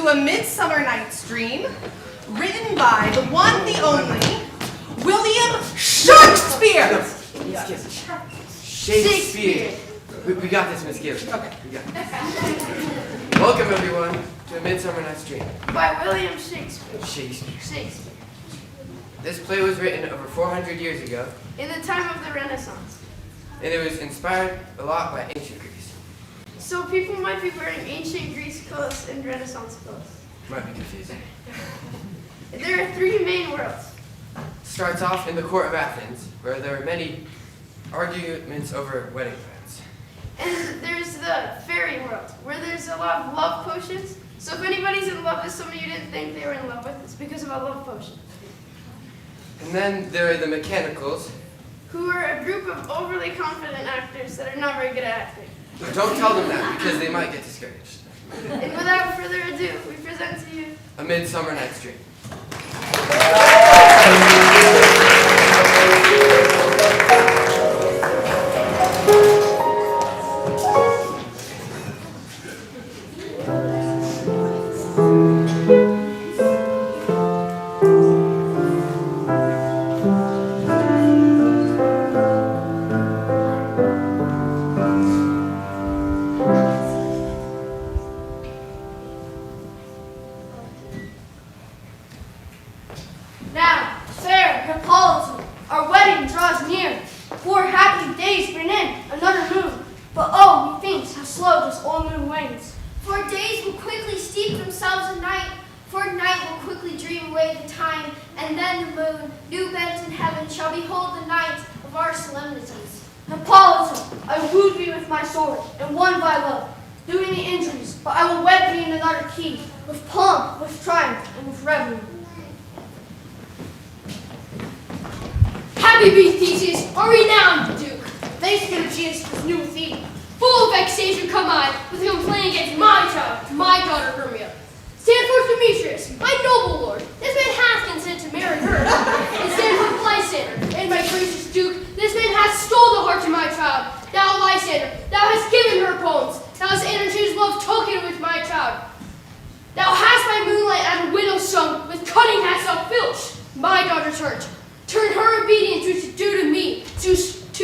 A Midsummer Night's Dream, written by the one, the only, William Shakespeare! Shakespeare. We got this, Miss Kealey. Okay. We got this. Welcome, everyone, to A Midsummer Night's Dream. By William Shakespeare. Shakespeare. This play was written over 400 years ago. In the time of the Renaissance. And it was inspired a lot by ancient Greece. So people might be wearing ancient Greece clothes and Renaissance clothes. Might be confusing. There are three main worlds. Starts off in the court of Athens, where there are many arguments over wedding plans. And there's the fairy world, where there's a lot of love potions. So if anybody's in love with someone you didn't think they were in love with, it's because of a love potion. And then there are the mechanicals, who are a group of overly confident actors that are not very good at acting. Don't tell them that, because they might get discouraged. And without further ado, we present to you A Midsummer Night's Dream. Now, fair Hippolyta, our wedding draws near. 4 happy days bring in another moon. But oh, methinks how slow this old moon wanes. For days will quickly steep themselves in night, for night will quickly dream away the time, and then the moon, new bent in heaven, shall behold the night of our solemnities. Hippolyta, I wooed thee with my sword, and won by love, doing thee injuries, but I will wed thee in another key, with pomp, with triumph, and with revenue. Happy be Theseus, our renowned Duke. Thanks to Aegeus, this new theme. Full of vexation come I, with a complaint against my child, my daughter Hermia. Stand forth Demetrius, my noble lord. This man hath consent to marry her. And stand forth Lysander, and my gracious Duke. This man hath stole the heart of my child. Thou, Lysander, thou hast given her poems. Thou hast entered his love token with my child. Thou my daughter's heart. Turn her obedience which is due to me, to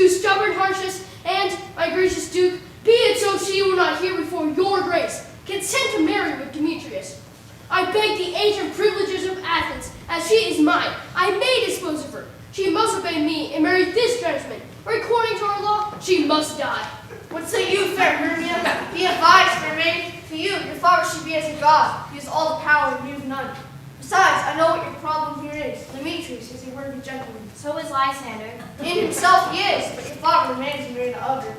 stubborn harshness, and, my gracious Duke, be it so she will not hear before your grace, consent to marry with Demetrius. I beg the ancient privileges of Athens, as she is mine. I may dispose of her. She must obey me and marry this gentleman, or according to our law, she must die. What say you, fair Hermia? Be advised, fair maid. To you, your father should be as a god. He has all the power and you have none. Besides, I know what your problem here is. Demetrius is a worthy gentleman. So is Lysander. In himself he is, but your father demands you marry the other.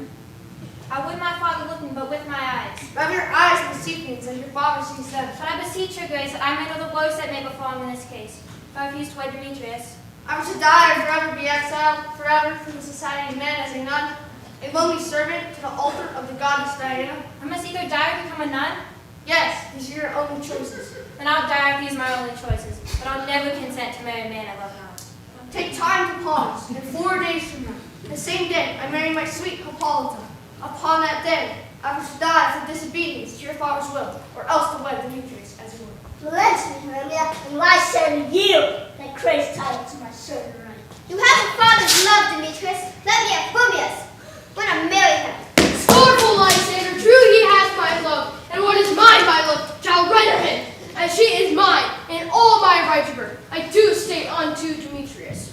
How would my father look me but with my eyes? Have your eyes and recipients as your father sees them. But I beseech your grace that I may know the woes that may befall him in this case. If I refuse to wed Demetrius, I was to die and forever be exiled, forever from the society of men as a nun, a lonely servant to the altar of the goddess Diana. I must either die or become a nun. Yes, these are your only choices. Then I'll die if these are my only choices. But I'll never consent to marry a man I love not. Take time to pause, and 4 days from now, the same day, I marry my sweet Hippolyta. Upon that day, I was to die for disobedience to your father's will, or else to wed Demetrius as you were. Bless me, Hermia, and Lysander, you, that craves title to my certain right. You have a father's love, Demetrius. Let me have Hermia's. When I marry him. Scornful Lysander, true he has my love, and what is mine by love shall render him, as she is mine, and all my right of her. I do state unto Demetrius.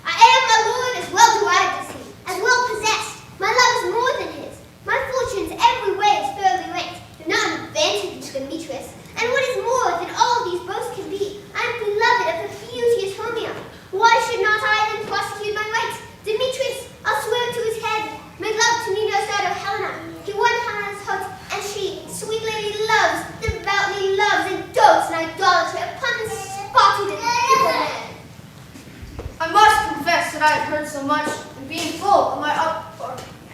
I am my lord as well do I to see, as well possessed. My love is more than his. My fortunes every way is fairly ranked, though not an advantage to Demetrius. And what is more than all these boasts can be, I am beloved of the beauteous Hermia. Why should not I then prosecute my rights? Demetrius, I'll swear to his head, make love to me no side of Helena. He won Helena's heart, and she, sweet lady, loves, devoutly loves, and dotes in idolatry upon the spotted and evil man. I must confess that I have heard so much, and being full of my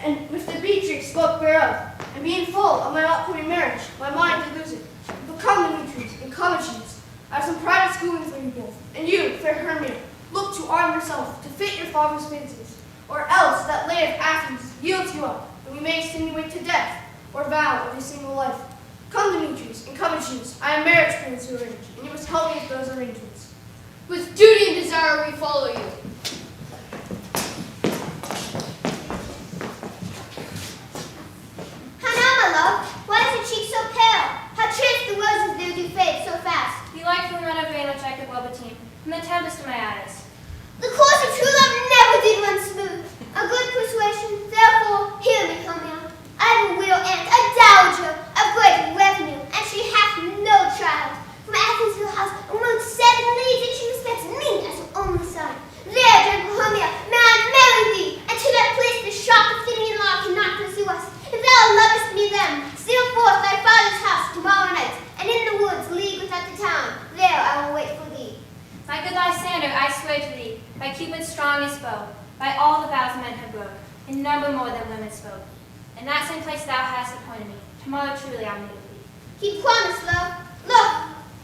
and with Demetrius spoke whereof, and being full of my upcoming marriage, my mind did lose it. But come, Demetrius, and come, Achilles. I have some private schooling for you both, and you, fair Hermia, look to arm yourself to fit your father's fancies, or else that land of Athens yields you up, and we may extenuate to death, or vow of a single life. Come, Demetrius, and come, Achilles. I have marriage plans to arrange, and you must help me with those arrangements. With duty and desire we follow you. How now, my love? Why is your cheek so pale? How chance the roses there do fade so fast? You like the red of rain which I could well beteem, from the tempest in my eyes. The course of true love never did run smooth. A good persuasion, therefore, hear me, Hermia. I have a widow aunt, a dowager, of great revenue, and she hath no child. From Athens to the house, and rode 7 leagues, and she respects me as her only son. There, gentle Hermia, may I marry thee, and to that place the shock of Athenian law cannot pursue us. If thou lovest me then, steal forth thy father's house tomorrow night, and in the woods, league without the town. There I will wait for thee. My good Lysander, I swear to thee, by Cupid's strongest bow, by all the vows men have broke, in number more than women spoke. In that same place thou hast appointed me, tomorrow truly I'll meet with thee. Keep promise, love. Look,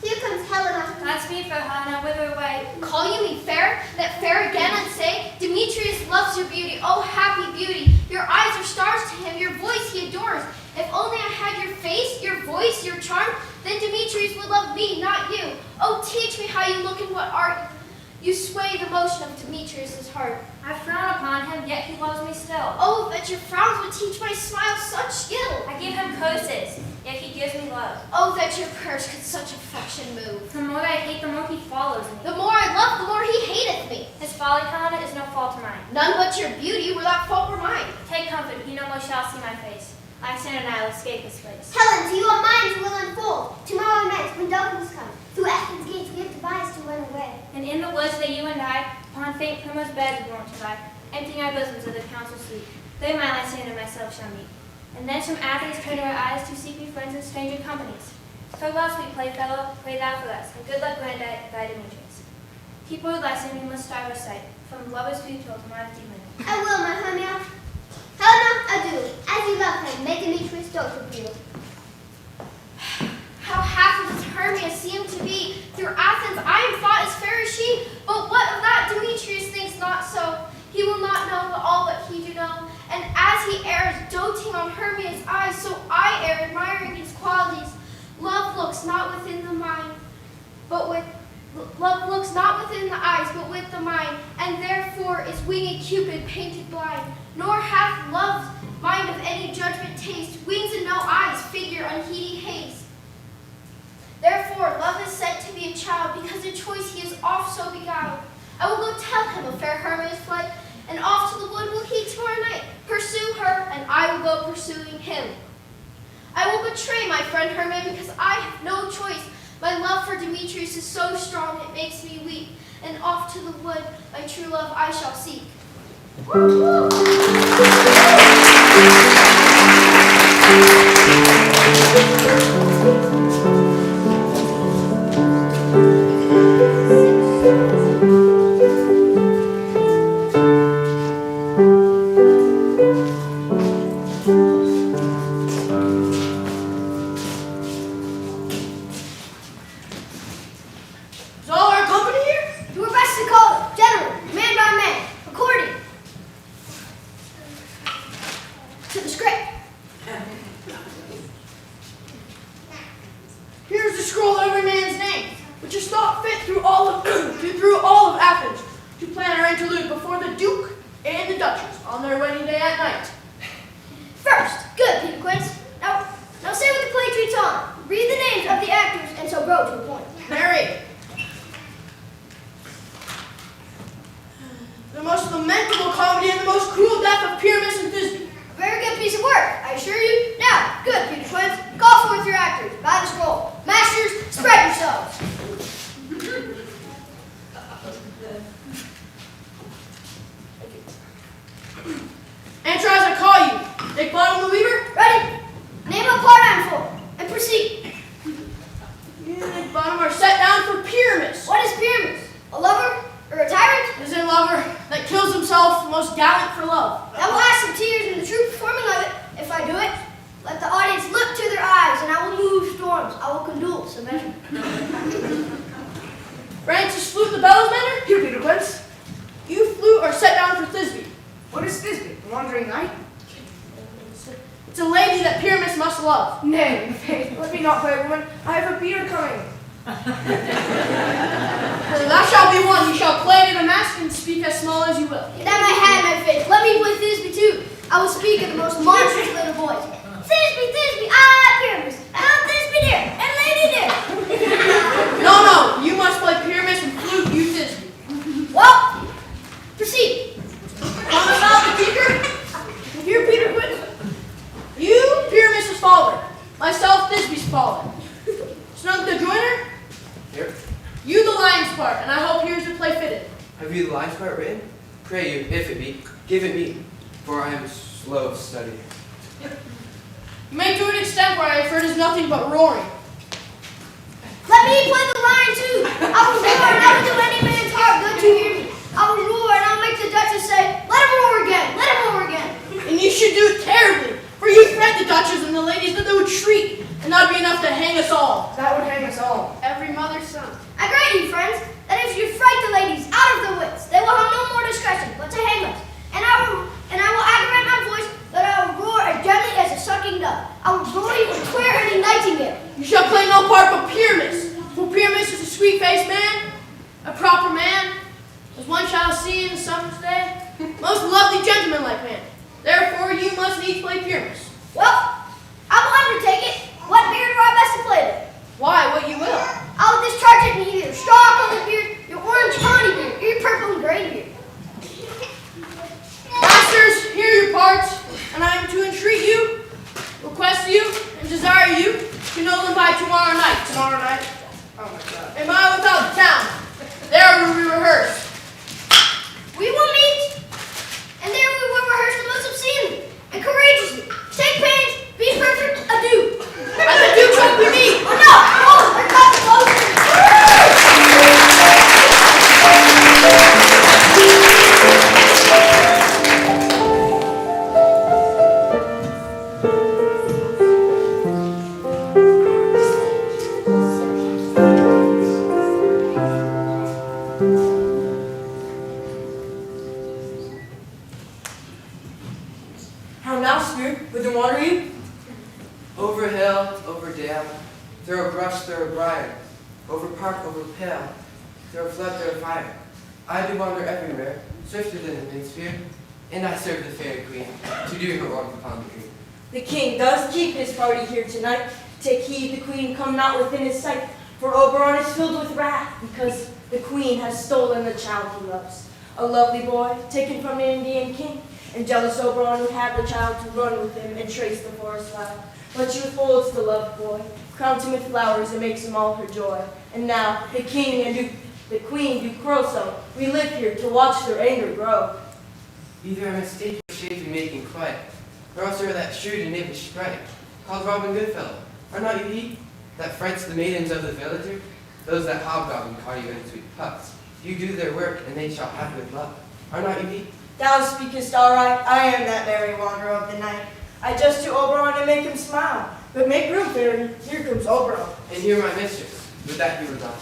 here comes Helena. Godspeed, fair Helena, whither away? Call you me fair? That fair again and say, Demetrius loves your beauty, oh happy beauty. Your eyes are stars to him, your voice he adores. If only I had your face, your voice, your charm, then Demetrius would love me, not you. Oh, teach me how you look and what art you sway the motion of Demetrius' heart. I frown upon him, yet he loves me still. Oh, that your frowns would teach my smile such skill. I give him curses, yet he gives me love. Oh, that your purse could such affection move. The more I hate, the more he follows me. The more I love, the more he hateth me. His folly, Helena, is no fault of mine. None but your beauty were that fault were mine. Take comfort, he no more shall see my face. Lysander and I will escape this place. Helen, to your minds will unfold. Tomorrow night, when darkness comes, through Athens' gates we have devised to run away. And in the woods that you and I, upon faint primrose beds we wont to lie, emptying our bosoms of the council sweet, there my Lysander and myself shall meet. And thence from Athens turn our eyes to seek we friends in stranger companies. Farewell, sweet playfellow, pray thou for us, and good luck grant thy Demetrius. Keep word, Lysander, we must starve our sight, from lovers' futile to modesty minute. I will, my Hermia. Helena, adieu. As you love him, may Demetrius dote with you. How happy does Hermia seem to be. Through Athens I am thought as fair as she. But what of that Demetrius thinks not so. He will not know all but he do know. And as he errs, doting on Hermia's eyes, so I err, admiring his qualities. Love looks not within the mind, but with Love looks not within the eyes, but with the mind, and therefore is winged Cupid painted blind. Nor hath love's mind of any judgment taste, wings and no eyes, figure unheeding haste. Therefore love is said to be a child, because in choice he is oft so beguiled. I will go tell him of fair Hermia's flight, and off to the wood will he tomorrow night pursue her, and I will go pursuing him. I will betray my friend Hermia, because I have no choice. My love for Demetrius is so strong it makes me weep, and off to the wood my true love I shall seek. Is all our company here? Do our best to call it, general, man by man, according to the script. Here's the scroll of every man's name, which is thought fit through all of Athens to plan our interlude before the Duke and the Duchess on their wedding day at night. First, good, Peter Quince. Now say what the play treats on. Read the names of the actors, and so go to the point. Narrate. The most lamentable comedy and the most cruel death of Pyramus and Thisbe. A very good piece of work, I assure you. Now, good, Peter Quince. Call forth your actors by the scroll. Masters, spread yourselves. Answer as I call you. Take Bottom the Weaver. Ready? Name a part I'm for, and proceed. You and Bottom are set down for Pyramus. What is Pyramus? A lover or a tyrant? Is a lover that kills himself, most gallant for love. That will ask some tears in the true performing of it. If I do it, let the audience look to their eyes, and I will move storms. I will condole some measure. Francis Flute the bellows mender. Here, Peter Quince. You flute are set down for Thisbe. What is Thisbe? The wandering knight? It's a lady that Pyramus must love. Nay, faith, let me not play, woman. I have a beard coming. Thou shalt be one. You shall play in a mask and speak as small as you will. That my hat, my face. Let me play Thisbe too. I will speak in the most monstrous little voice. Thisbe, Pyramus. Oh, Thisbe dear, and lady dear. No, you must play Pyramus and flute, you Thisbe. Well, proceed. Promise out the teacher. Here, Peter Quince. You, Pyramus' father. Myself, Thisbe's father. Snug the joiner. Here. You the lion's part, and I hope here's the play fitted. Have you the lion's part written? Pray you, if it be, give it me, for I am slow of study. You may do it extempore, for it is nothing but roaring. Let me play the lion too. I will roar, and I will do any man's heart good to hear me. I will roar, and I'll make the Duchess say, let him roar again, let him roar again. And you should do it terribly, for you threat the Duchess and the ladies that they would shriek, and that would be enough to hang us all. That would hang us all. Every mother's son. I grant you, friends, that if you fright the ladies out of their wits, they will have no more discretion but to hang us. And I will aggravate my voice that I will roar as gently as a sucking dove. I will roar you as clear as a nightingale. You shall play no part but Pyramus, for Pyramus is a sweet-faced man, a proper man, as one shall see in the summer's day, most lovely gentleman-like man. Therefore you must needs play Pyramus. Well, I will undertake it. What beard were I best to play with? Why, what you will. I will discharge it in either straw-colored beard, your orange tawny beard, or your purple and gray beard. Masters, hear your parts, and I am to entreat you, request you, and desire you to know them by tomorrow night. Tomorrow night? Oh my God. Am I without the town? There will we rehearse. We will meet, and there we will rehearse the most obscenely and courageously. Take pains, be perfect, adieu. At the Duke's hope we meet. Oh no! Oh, we're cut closer. How now, Spirit? Whither wander you? Over hill, over dale, through a brush, through a briar, over park, over pale, through a flood, through a fire. I do wander everywhere, swifter than the wind sphere, and I serve the fairy queen to do her work upon the green. The king does keep his party here tonight. Take heed the queen come not within his sight, for Oberon is filled with wrath, because the queen has stolen the child he loves. A lovely boy, taken from an Indian king, and jealous Oberon would have the child to run with him and trace the forest wild. But she withholds the loved boy, crowns him with flowers and makes him all her joy. And now the king and the queen do quarrel so. We live here to watch their anger grow. Either I mistake the shade we make in quiet, or else are that shrewd and knavish sprite, called Robin Goodfellow. Are not you he that frights the maidens of the villager? Those that hobgoblin call you in sweet pups. You do their work, and they shall have good luck. Are not you he? Thou speakest all right. I am that merry wanderer of the night. I just to Oberon and make him smile. But make room, fairy. Here comes Oberon. And you're my mistress. With that you were gone.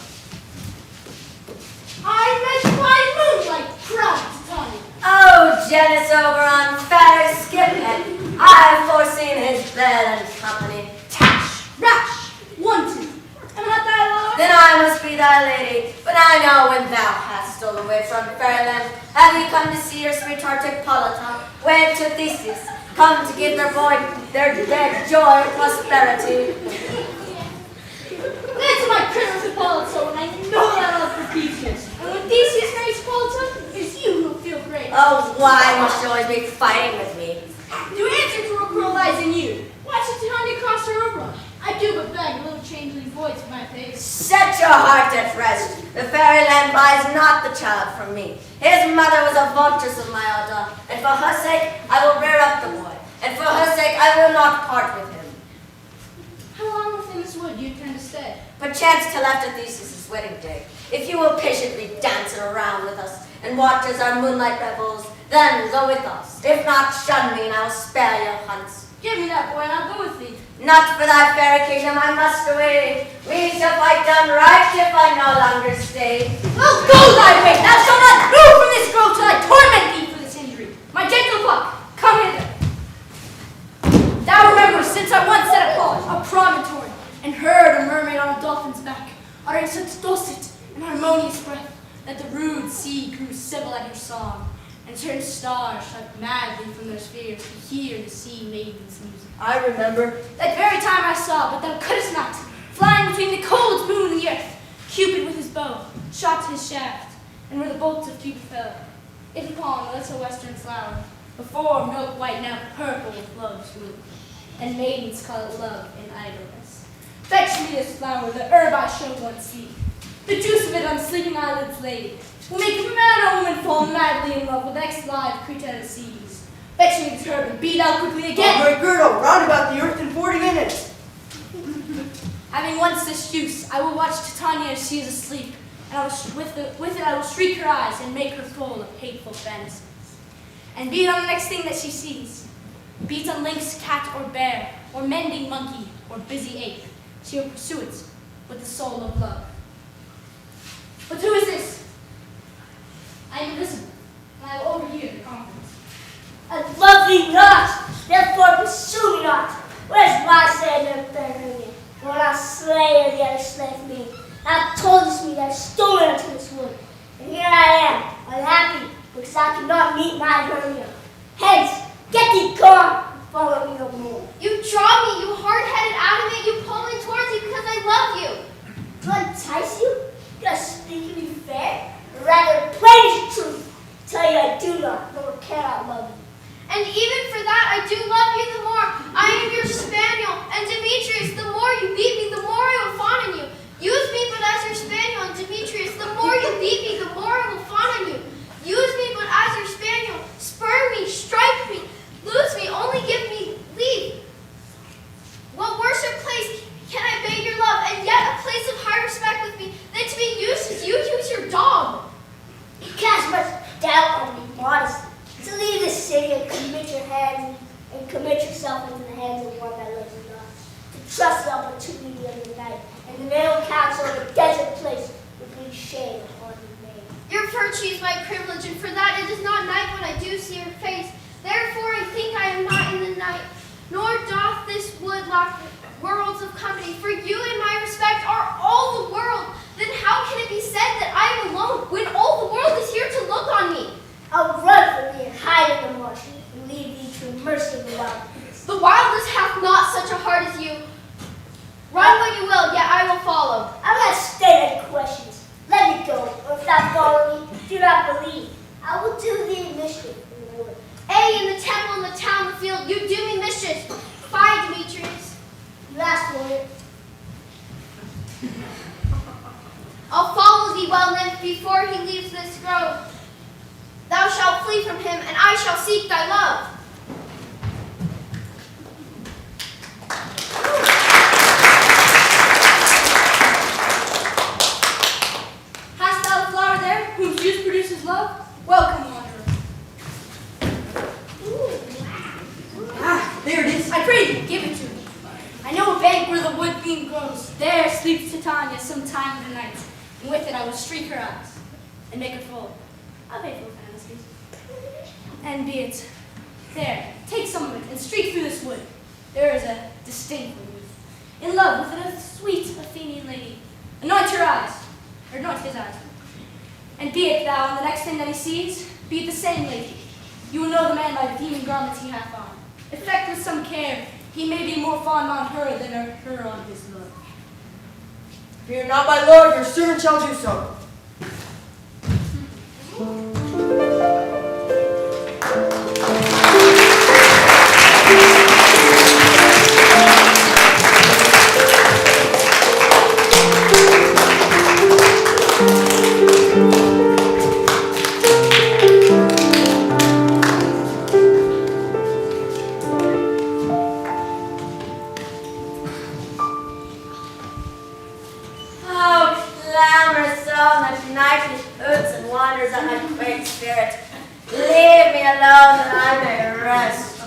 I met my moonlight proud Titania. Oh, jealous Oberon, fair skiphead, I've foreseen his bed and company. Tash, rash, wanton. Am I not thy lord? Then I must be thy lady, but I know when thou hast stolen away from fairyland, have ye come to see your sweetheart Hippolyta, wed to Theseus, come to give their boy their dead joy and prosperity. That's my Christmas Hippolyta, and I know that love for Theseus. And when Theseus marries Hippolyta, it's you who'll feel great. Oh, why must you always be fighting with me? To answer to a girl lies in you. Why should Titania cross her over? I do but beg a little changeling voice for my face. Set your heart at rest. The fairyland buys not the child from me. His mother was a vulturess of my order, and for her sake I will rear up the boy, and for her sake I will not part with him. How long within this wood do you intend to stay? Perchance till after Theseus' wedding day. If you will patiently dance around with us and watch as our moonlight revels, then go with us. If not, shun me, and I will spare your hunts. Give me that boy, and I'll go with thee. Not for thy fair kingdom I must away. We shall fight done right if I no longer stay. Well, go thy way! Thou shalt not move from this grove till I torment thee for this injury. My gentle buck, come hither. Thou rememberest, since I once set upon a promontory, and heard a mermaid on a dolphin's back, uttering such dulcet and harmonious breath, that the rude sea grew civil at her song, and certain stars shot madly from their spheres to hear the sea maiden's music. I remember. That very time I saw, but thou couldst not, flying between the cold moon and the earth, Cupid with his bow shot his shaft, and where the bolts of Cupid fell, it upon a little western flower, before milk white, now purple with love's woo, and maidens call it love in idleness. Fetch me this flower, the herb I showed once sleep. The juice of it on sleeping eyelids laid will make a man or woman fall madly in love with ex-live creature seas. Fetch me this herb and beat out quickly again. Great girdle, round about the earth in 40 minutes. Having once this juice, I will watch Titania as she is asleep, and I will with it I will shriek her eyes and make her full of hateful fantasies. And beat on the next thing that she sees. Beat on lynx, cat, or bear, or mending monkey, or busy ape. She will pursue it with the soul of love. But who is this? I am invisible, and I will overhear the conference. I love thee not, therefore pursue me not. Where's my say no fair union? When I slay or the other slayeth me, thou toldest me that I stole unto this wood. And here I am, unhappy, because I cannot meet my Hermia. Hence, get thee gone, and follow me no more. You draw me, you hard-headed adamant, you pull me towards you because I love you. Do I entice you? Do I speak to be fair? Or rather, plain as truth, tell you I do not, nor cannot love you. And even for that, I do love you the more. I am your spaniel, and Demetrius, the more you beat me, the more I will fawn on you. Use me but as your spaniel, and Demetrius, the more you beat me, the more I will fawn on you. Use me but as your spaniel, spur me, strike me, lose me, only give me leave. What worse place can I beg your love, and yet a place of high respect with me, than to be used as you use your dog? You cast much doubt on me, modesty. To leave the city and commit yourself into the hands of one that loves you not. To trust the opportunity of the night and the narrow counsel of a desert place would bring shame upon your name. Your virtue is my privilege, and for that it is not night when I do see your face. Therefore I think I am not in the night, nor doth this wood lack worlds of company. For you in my respect are all the world. Then how can it be said that I am I'll follow thee well nymph before he leaves this grove. Thou shalt flee from him, and I shall seek thy love. Hast thou the flower there, whose juice produces love? Welcome, wanderer. Ah, there it is. I pray thee, give it to me. I know a bank where the wood beam grows. There sleeps Titania some time of the night, and with it I will streak her eyes and make her full of hateful fantasies. And be it there, take some of it and streak through this wood. There is a disdainful youth in love with a sweet Athenian lady. Anoint her eyes, or anoint his eyes. And be it thou on the next thing that he sees, be it the same lady. You will know the man by the Athenian garments he hath on. Effect with some care, he may be more fond on her than her on his love. Fear not, my lord, your servant shall do so. Leave me alone that I may rest.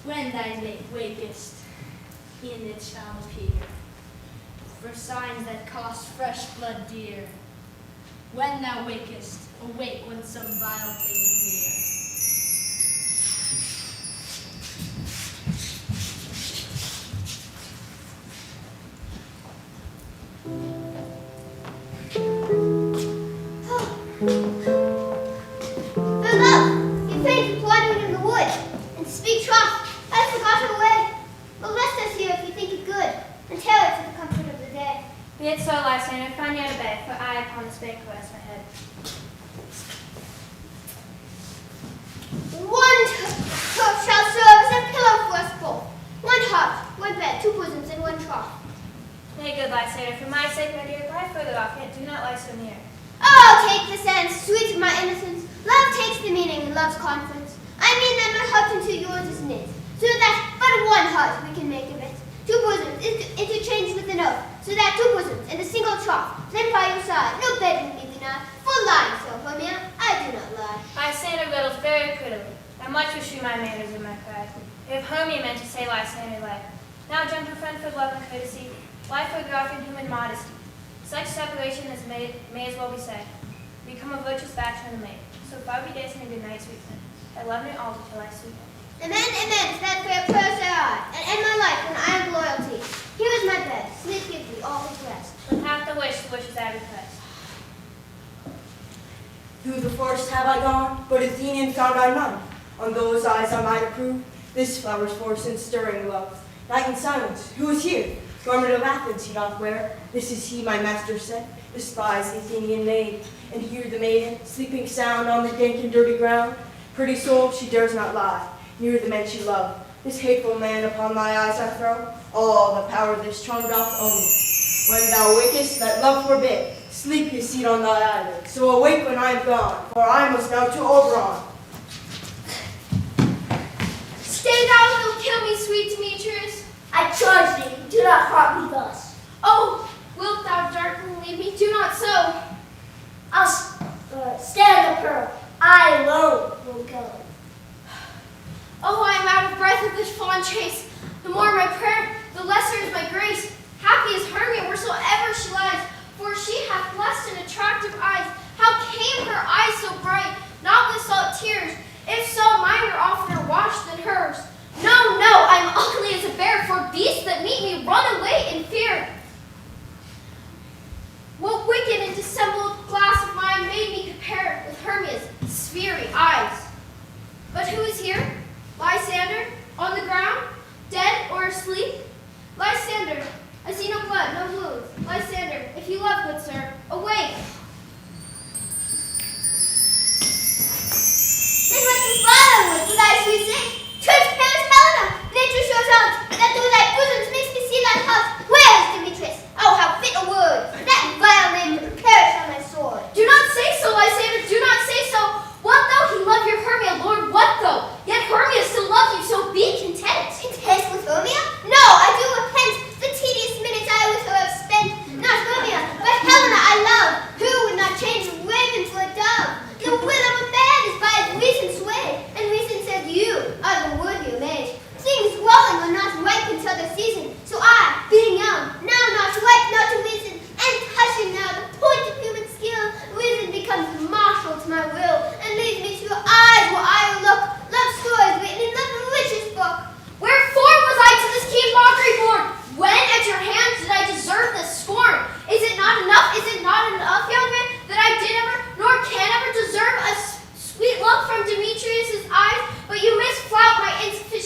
When thou wakest, in it shall appear, for signs that cost fresh blood dear. When thou wakest, awake when some vile thing is near. Farewell, you faint wandering in the wood, and speak troth, I forgot her way. But rest us here if you think it good, and tell it for the comfort of the day. Be it so, Lysander, find you out a bed, for I upon this bank rest my head. One trough shall serve as a pillow for us both. One heart, one bed, two bosoms, and one trough. Nay, good Lysander, for my sake, my dear, lie further off, yet do not lie so near. Oh, take the sense, sweet of my innocence. Love takes the meaning in love's conference. I mean that my heart into yours is knit, so that but one heart we can make of it. Two bosoms interchanged with an oath, so that two bosoms in a single trough, then by your side, no bedroom be denied. For lying so, Hermia, I do not lie. Lysander riddles very prettily. I much wish you my manners and my pride. If Hermia meant to say Lysander lay. Now, gentle friend, for love and courtesy, lie further off in human modesty. Such separation as may as well be said. Become a virtuous bachelor and a maid. So far be days and a good night, sweet friend. I love me all till I sleep. Amen, amen, to that fair prayer say I, and end my life in iron loyalty. Here is my bed, sleep give me all his rest. With half the wish is at request. Through the forest have I gone, but Athenian found I none. On those eyes I might approve, this flower's force and stirring love. Night and silence, who is here? Garment of Athens he doth wear. This is he, my master said, despise the Athenian maid. And hear the maiden, sleeping sound on the dank and dirty ground. Pretty soul, she dares not lie, near the men she loved. This hateful man upon thy eyes I throw, all the power this charm doth own. When thou wakest, that love forbid, sleep his seat on thy eyelid. So awake when I am gone, for I must now to Oberon. Stay thou, wilt kill me, sweet Demetrius. I charge thee, do not harm me thus. Oh, wilt thou darkly leave me? Do not so. I'll stand the pearl. I alone will go. Oh, I am out of breath of this fond chase. The more my prayer, the lesser is my grace. Happy is Hermia wheresoever she lies, for she hath blessed and attractive eyes. How came her eyes so bright, not with salt tears? If so, mine are oftener washed than hers. No, I'm ugly as a bear, for beasts that meet me run away in fear. What wicked and dissembled glass of mine made me compare with Hermia's sphery eyes? But who is here? Lysander, on the ground, dead or asleep? Lysander, I see no blood, no wounds. Lysander, if you love, good sir, awake. Then what the father would I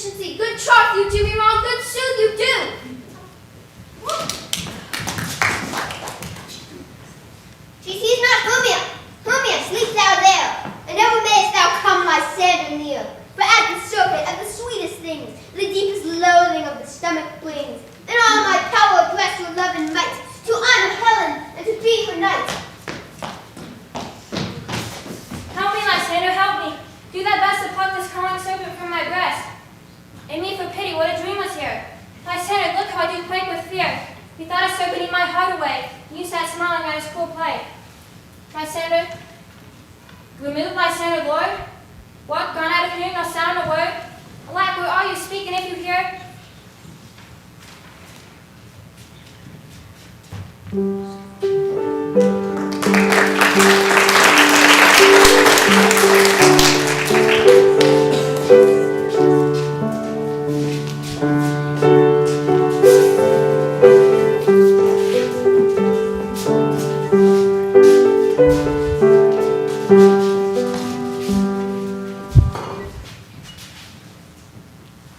efficiency. Good troth, you do me wrong. Good sooth, you do. She sees not Hermia. Hermia, sleep thou there, and never mayest thou come my sander near. For at the serpent, at the sweetest things, the deepest loathing of the stomach flings, and all my power dress your love and might, to honor Helen and to be her knight. Help me, Lysander, help me. Do thy best to pluck this crawling serpent from my breast. And me for pity, what a dream was here. Lysander, look how I do quake with fear. You thought a serpent eat my heart away, and you sat smiling at his cruel play. Lysander, remove Lysander, Lord. What, gone out of hearing, no sound, no word? Alack, where are you? Speak, and if you hear,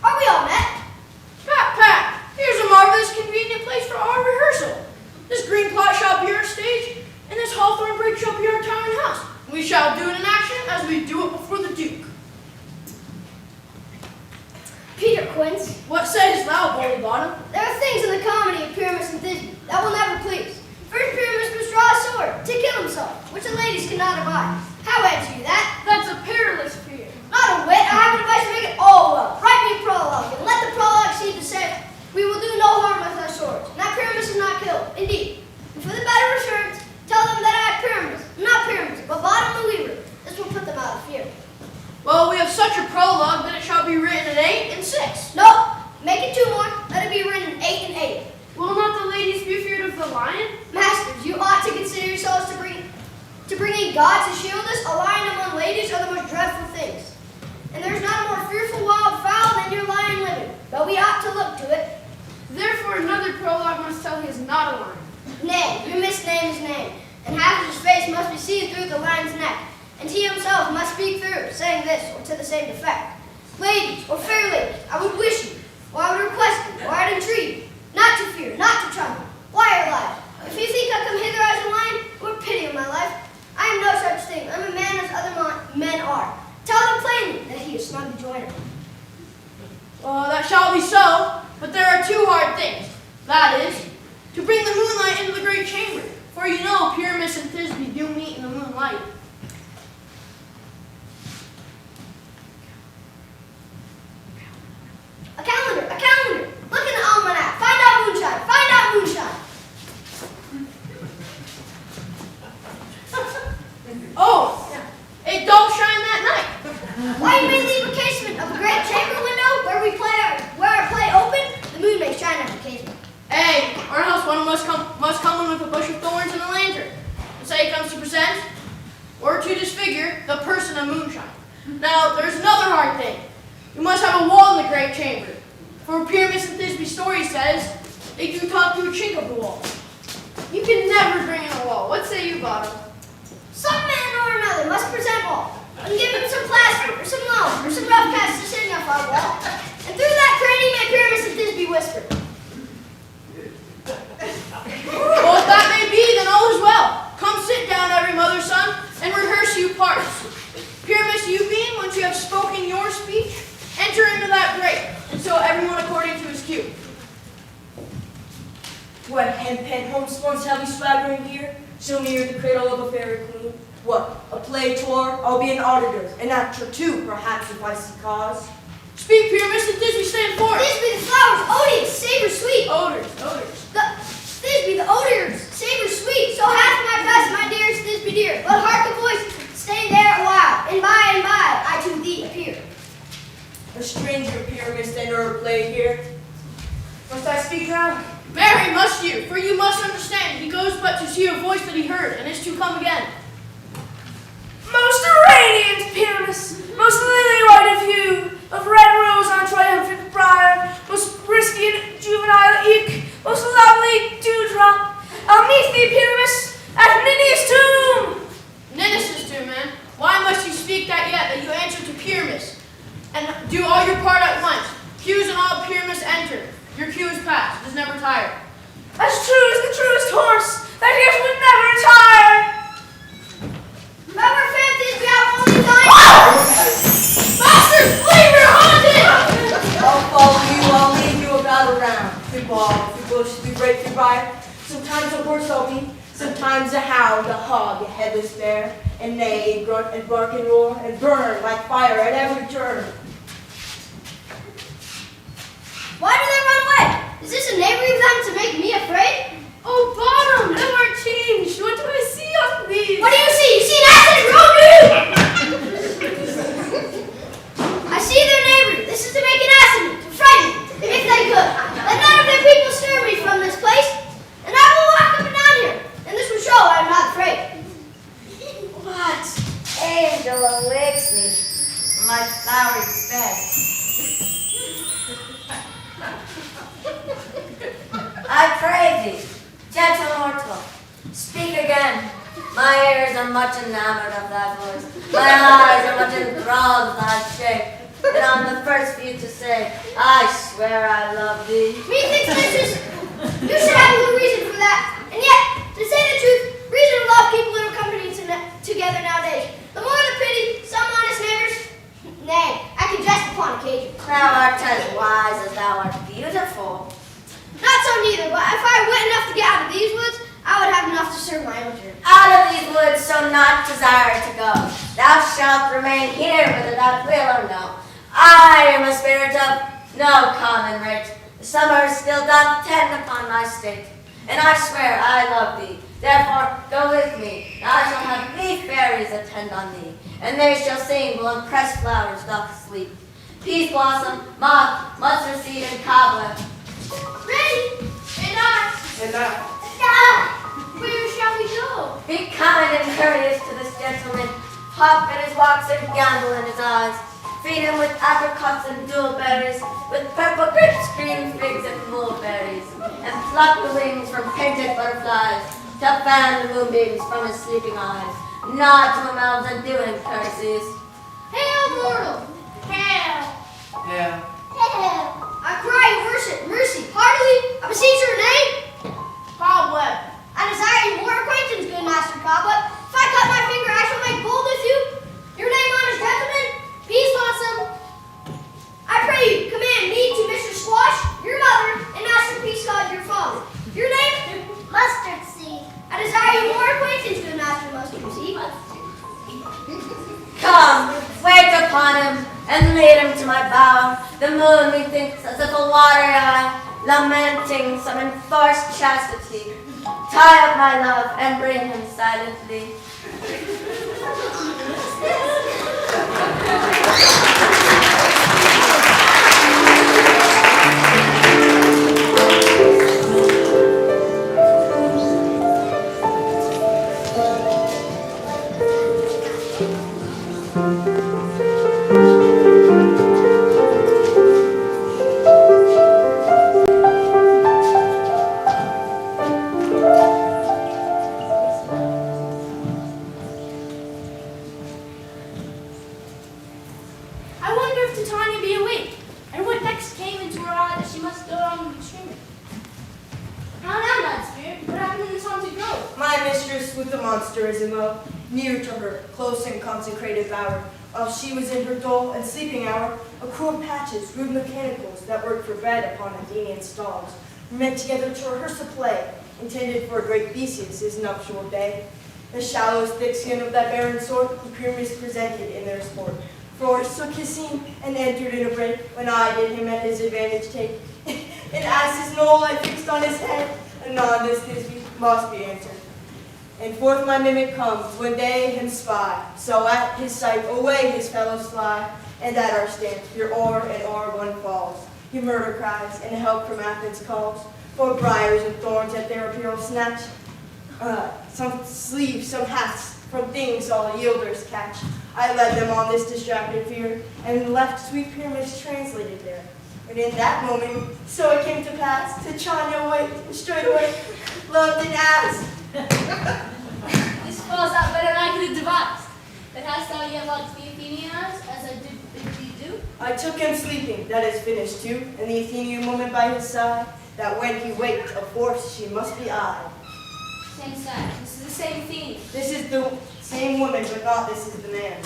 Are we all met? Pat, here's a marvelous convenient place for our rehearsal. This green plot shall be our stage, and this hawthorn brake shall be our town house. We shall do it in action as we do it before the Duke. Peter Quince, What sayest thou, Bully Bottom? there are things in the comedy of Pyramus and Thisbe that will never please. First, Pyramus must draw a sword to kill himself, which the ladies cannot abide. How answer you that? That's a peerless fear. Not a whit. I have advice to make it all well. Write me a prologue, and let the prologue exceed the same. We will do no harm with our swords. Now Pyramus is not killed, indeed. And for the better assurance, tell them that I have Pyramus, not Pyramus, but Bottom the Weaver. This will put them out of fear. Well, we have such a prologue that it shall be written in 8 and 6. No, make it 2 more. Let it be written in 8 and 8. Will not the ladies be feared of the lion? Masters, you ought to consider yourselves to bring a god to shield us. A lion among ladies are the most dreadful things. And there is not a more fearful wild fowl than your lion living, but we ought to look to it. Therefore, another prologue must tell he is not a lion. Nay, you misname his name, and half of his face must be seen through the lion's neck, and he himself must speak through, saying this or to the same effect. Ladies, or fair ladies, I would wish you, or I would request you, or I'd entreat you, not to fear, not to tremble. Why are lives? If you think I come hither as a lion, what pity of my life? I am no such thing. I'm a man as other men are. Tell them plainly that he is snugly joined. Well, that shall be so, but there are 2 hard things. That is, to bring the moonlight into the great chamber. For you know Pyramus and Thisbe do meet in the moonlight. A calendar, a calendar. Look in the almanac. Find out moonshine. Find out moonshine. Oh, it don't shine that night. Why you may leave a casement of a great chamber window where our play open? The moon may shine at the casement. Hey, or else one must come in with a bush of thorns and a lantern. And say he comes to present, or to disfigure, the person of moonshine. Now, there's another hard thing. We must have a wall in the great chamber. For Pyramus and Thisbe's story says, they do talk through a chink of the wall. You can never bring in a wall. What say you, Bottom? Some man or another must present wall, and give him some plaster, or some loam, or some rough cast to sitting up our wall. And through that cranny may Pyramus and Thisbe whisper. Well, if that may be, then all is well. Come sit down, every mother's son, and rehearse you parts. Pyramus, you being, once you have spoken your speech, enter into that break, and so everyone according to his cue. What hempen homespun shall be swaggering here? So near the cradle of a fairy queen? What, a play tour? I'll be an auditor, an actor too, perhaps, if I see cause. Speak, Pyramus, and Thisbe stand forth. Thisbe the flowers, odious, savor sweet. Odors. Thisbe the odors, savor sweet. So hath my best, my dearest Thisbe dear. But hark a voice, stay there a while, and by I to thee appear. A stranger Pyramus enter a play here. Must I speak now? Marry, must you, for you must understand, he goes but to see a voice that he heard, and is to come again. Most radiant Pyramus, most lily-white of hue, of red rose on triumphant briar, most risky and juvenile eke, most lovely dewdrop, I'll meet thee, Pyramus, at Ninny's tomb. Ninnis' tomb, man. Why must you speak that yet, that you answer to Pyramus, and do all your part at once? Your cue is past. It is never tired. As true as the truest horse, that ears would never tire. Remember, fancies be out only time. Masters, leave your haunted! I'll follow you, I'll lead you about around. Through bog, through bush, through brake, through briar. Sometimes a horse I'll be, sometimes a hound, a hog, a headless bear, and neigh, and grunt, and bark, and roar, and burn like fire at every turn. Why do they run away? Is this a knavery of them to make me afraid? Oh, Bottom, thou art changed. What do I see on thee? What do you see? You see an ass in road dude! I see their knavery. This is to make an ass of me, to frighten me, if they could. Let none of their people stir me from this place, and I will walk up and down here, and this will show I am not afraid. What angel awakes me from my flowery bed? I pray thee, gentle mortal, speak again. My ears are much enamored of thy voice. My eyes are much enthralled with thy shape. And on the first view to say, I swear I love thee. Methinks, mistress, you should have a little reason for that. And yet, to say the truth, reason and love keep little company together nowadays. The more the pity, some honest neighbors. Nay, I can jest upon occasion. Thou art as wise as thou art beautiful. Not so neither, but if I went enough to get out of these woods, I would have enough to serve my own turn. Out of these woods so not desire to go. Thou shalt remain here whether thou will or no. I am a spirit of no common rate. The summer still doth tend upon my state. And I swear I love thee. Therefore go with me. I shall have leaf fairies attend on thee. And they shall sing while on pressed flowers doth sleep. Peas blossom, moth, mustard seed, and cobweb. Ready? And I. And I. Where shall we go? Be kind and courteous to this gentleman. Hop in his walks and gambol in his eyes. Feed him with apricots and dewberries, with purple grapes, green figs, and mulberries. And pluck the wings from painted butterflies, to fan the moonbeams from his sleeping eyes. Nod to him elves and do him courtesies. Hail, mortal! Hail! Yeah. Hail! I cry you mercy, heartily, I beseech your name. Cobweb. I desire you more acquaintance, good master Cobweb. If I cut my finger, I shall make bold with you. Your name, honest gentleman? Peas blossom. I pray you, command me to Mr. Squash, your mother, and Master Peascod, your father. Your name? Mustard seed. I desire you more acquaintance, good master Mustard Seed. Come, wait upon him, and lead him to my bower. The moon, methinks, as if a watery eye, lamenting some enforced chastity. Tie up my love, and bring him silently. Near to her, close and consecrated bower, while she was in her dull and sleeping hour, a crew of patches, rude mechanicals that worked for bread upon Athenian stalls, were met together to rehearse a play, intended for great Theseus his nuptial day. The shallow thick skin of that barren sort, the Pyramus presented in their sport. Florus took his scene, and entered in a break, when I did him at his advantage take. And as his knoll I fixed on his head, anon this Thisbe must be answered. And forth my mimic comes, when they him spy. So at his sight away his fellows fly, and at our stance your oar and oar one falls. He murder cries, and help from Athens calls. For briars and thorns at their apparel snatch. Some sleeves, some hats, from things all yielders catch. I led them on this distracted fear, and left sweet Pyramus translated there. And in that moment, so it came to pass, to China awake, straight away, loved and asked. This falls out better than I could have devised. But hast thou yet loved the Athenians, as I did bid thee do? I took him sleeping, that is finished too, and the Athenian woman by his side, that when he waked, of force she must be I. Same side. This is the same theme. This is the same woman, but not this is the man.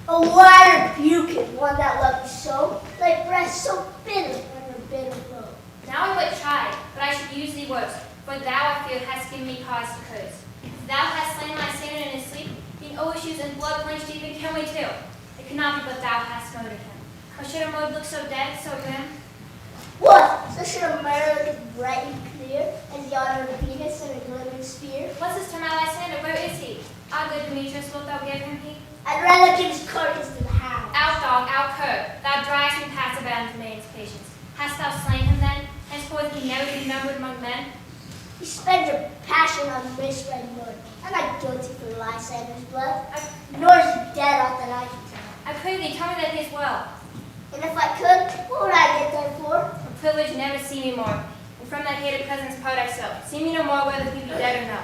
A liar buchan, one that loved you so, thy breast so bitter when her bitter flow. Now I would try, but I should use thee words, for thou, I feel, hast given me cause to curse. If thou hast slain my sinner in his sleep, being overshoes and blood plunged deep in Kealey too, it cannot be but thou hast murdered him. Or should a mode look so dead, so grim? What? So should a murder look bright and clear, as the honor of Venus and a glittering spear? What's this to my Lysander? Where is he? Ah, good Demetrius, wilt thou give him heed? I'd rather give his carcass to the hound. Out, dog, out, cur. Thou driest me past about into man's patience. Hast thou slain him then? Henceforth he never be numbered among men? You spend your passion on misread murder. I'm not guilty for Lysander's blood, nor is he dead aught that I can tell. I pray thee, tell me that he is well. And if I could, what would I get there for? A privilege never see me more. And from that hated presence part I so. See me no more whether he be dead or no.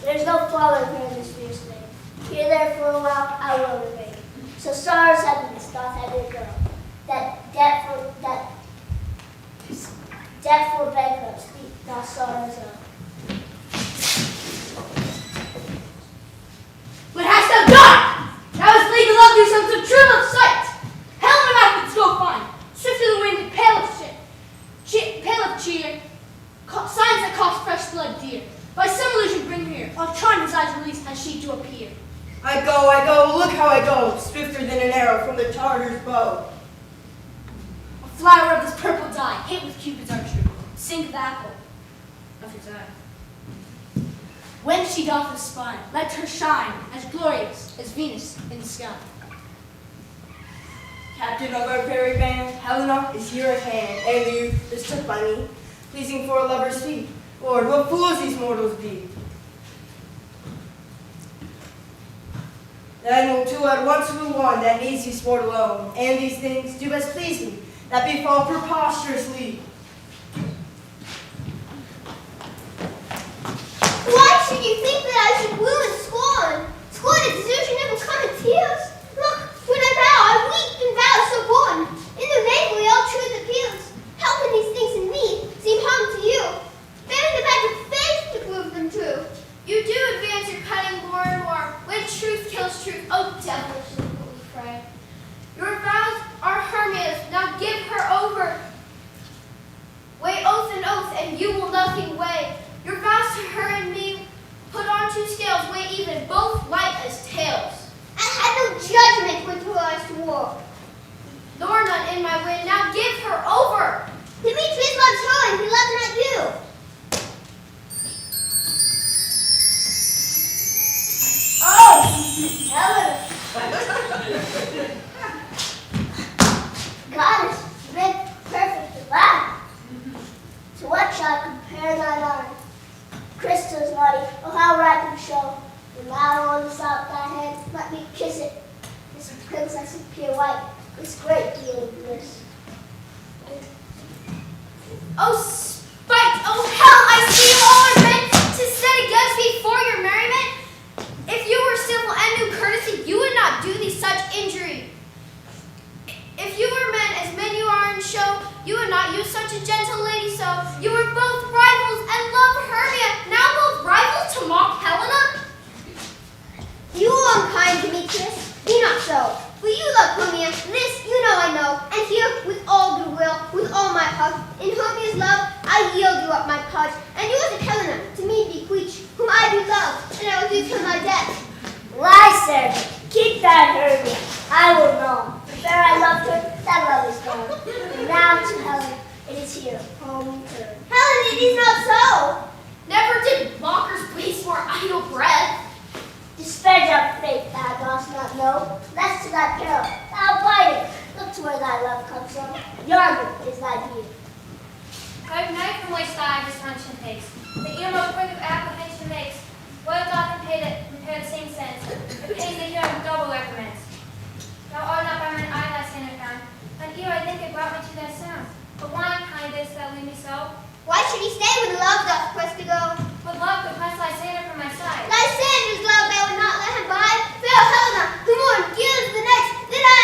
There's no father here in this fierce land. Here there for a while I will remain. So sorrow's heaviness doth heavy grow. That debt for bankrupts thou sorrows of. What hast thou done? Thou hast laid the lovely sons of true love sight. Hell and I could go find. Swift to the wind and pale of cheer. Signs that cost fresh blood dear. By some illusion bring her here. I'll charm his eyes release as she do appear. I go, look how I go, swifter than an arrow from the Tartar's bow. A flower of this purple dye, hit with Cupid's archery. Sink the apple of his eye. When she doth espy, let her shine as glorious as Venus in the sky. Captain of our fairy band, Helena is here at hand, and the youth is took by me, pleasing for a lover's feet. Lord, what fools these mortals be! Then will two at once woo one that needs he sport alone, and these things do best please me, that befall preposterously. Why should you think that I should woo and scorn? Scorn and desertion never come in tears. Look, when I vow, I weep and vow so born. In the navel all truth appeals. Helping these things in me seem harm to you. Bearing the badge of faith to prove them true. You do advance your cunning more and more. When truth kills truth, oh devilishly will we pray. Your vows are Hermia's, now give her over. Weigh oath and oath, and you will nothing weigh. Your vows to her and me put on two scales, weigh even, both light as tails. I had no judgment when two eyes to war. Nor none in my way, now give her over. Demetrius loves her, and he loves not you. Oh, Helena! Goddess, red, perfect, alive. To what shall I compare thine eye? Crystal's naughty, oh how ripe and show. The now on the south thy hand, let me kiss it. This princess of pure white, this great deal of bliss. Oh, spite! Oh, hell! I see you all are meant to set against me for your merriment. If you were civil and knew courtesy, you would not do thee such injury. If you were men as men you are in show, you would not use such a gentle lady so. You were both rivals and love Hermia, now both rivals to mock Helena? You are unkind, Demetrius. Be not so. For you love Hermia, this you know I know, and here with all goodwill, with all my heart, in Hermia's love, I yield you up my part, and yours to Helena, to me bequeath, whom I do love, and I will do till my death. Lysander, keep that Hermia. I will know. The fair I loved her, that love is gone. And now to Helen, it is here, home turn. Helen, it is not so. Never did mockers waste more idle breath. Despairs of fate thou dost not know, lest to thy peril thou abidest. Look to where thy love comes from, yonder is thy beauty. I've night from which thy dysfunction takes. The earmost quick of apprehension makes. What doth compare the same sense? It pays the hearing double recompense. Thou art not by mine eye thy sinner found, and ear I think it brought me to thy sound. But why kind didst thou leave me so? Why should he stay when love doth press to go? What love could press Lysander from my side? Lysander's love I would not let him buy. Fair Helena, who more dear to the next than I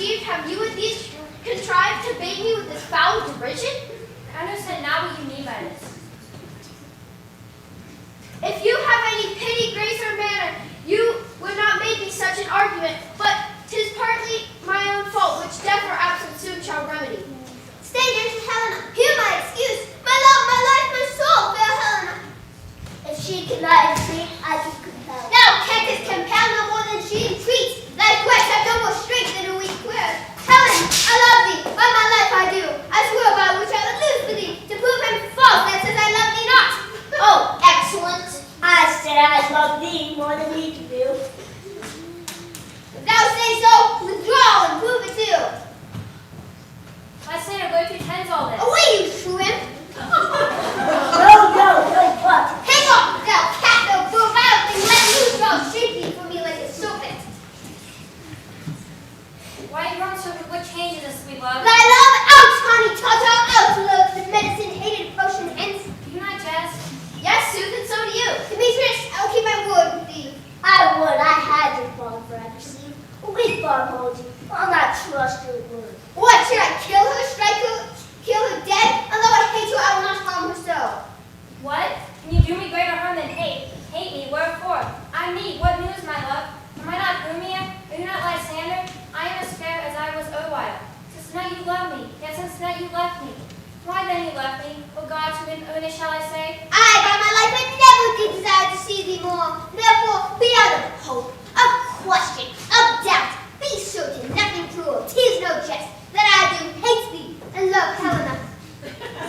deceived have you at least contrived to bait me with this foul derision? I understand now what you mean by this. If you have any pity, grace, or manner, you would not make me such an argument, but 'tis partly my own fault, which death or absence soon shall remedy. Stay, gentle Helena. Hear my excuse. My love, my life, my soul, fair Helena. If she cannot entreat, I can compel. Thou canst compel no more than she entreats. Thy words have no more strength than a weak word. Helen, I love thee. By my life I do. I swear by which I would lose for thee, to prove him false that says I love thee not. Oh, excellent. I say I love thee more than he can do. If thou say so, withdraw and prove it too. Lysander, go to attend all this. Away, you shrimp! No, but. Hang off, thou cat, thou fool! I'll be let loose, thou shake thee for me like a serpent. Why are you growing so what changes this, sweet love? Thy love out, honey, ta-ta, out, love, the medicine, hated potion, hence. Do you not jest? Yes, Sooth, and so do you. Demetrius, I'll keep my word with thee. I would. I had your bond for accuracy. A weak bond holds you. I'll not trust your word. What, should I kill her, strike her, kill her dead? Although I hate her, I will not harm her so. What? Can you do me greater harm than hate? Hate me, wherefore? I'm me. What news, my love? Am I not Hermia? Are you not Lysander? I am as fair as I was erewhile. Since tonight you love me, yet since tonight you left me. Why then you left me? O God, to win shall I say? I, by my life, I never did desire to see thee more. Therefore, be out of hope, of question, of doubt. Be certain, nothing cruel, 'tis no jest, that I do hate thee and love Helena.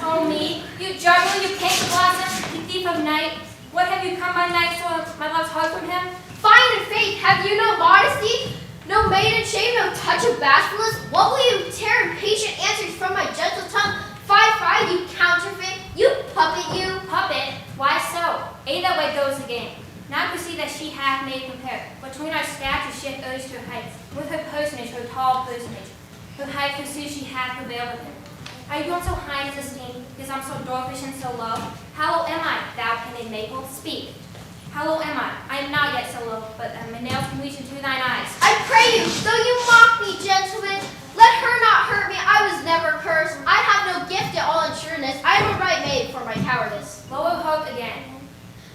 Oh me, you juggler, you pink blossom, you thief of night. What have you come by night so my love's heart from him? Fine in faith, have you no modesty? No maiden shame, no touch of bashfulness? What will you tear impatient answers from my gentle tongue? Fie, you counterfeit, you puppet, you. Puppet? Why so? Ain't that way goes the game. Now perceive that she hath made compare. Between our statures she hath owes to her height. With her personage, her tall personage. Her height forsooth she hath prevailed with him. Are you grown so high in his esteem, because I'm so dwarfish and so low? How low am I, thou pendant maple? Speak. How low am I? I am not yet so low, but my nails can reach into thine eyes. I pray you, though you mock me, gentlemen, let her not hurt me. I was never cursed. I have no gift at all in sureness. I am a right maid for my cowardice. Lower hope again.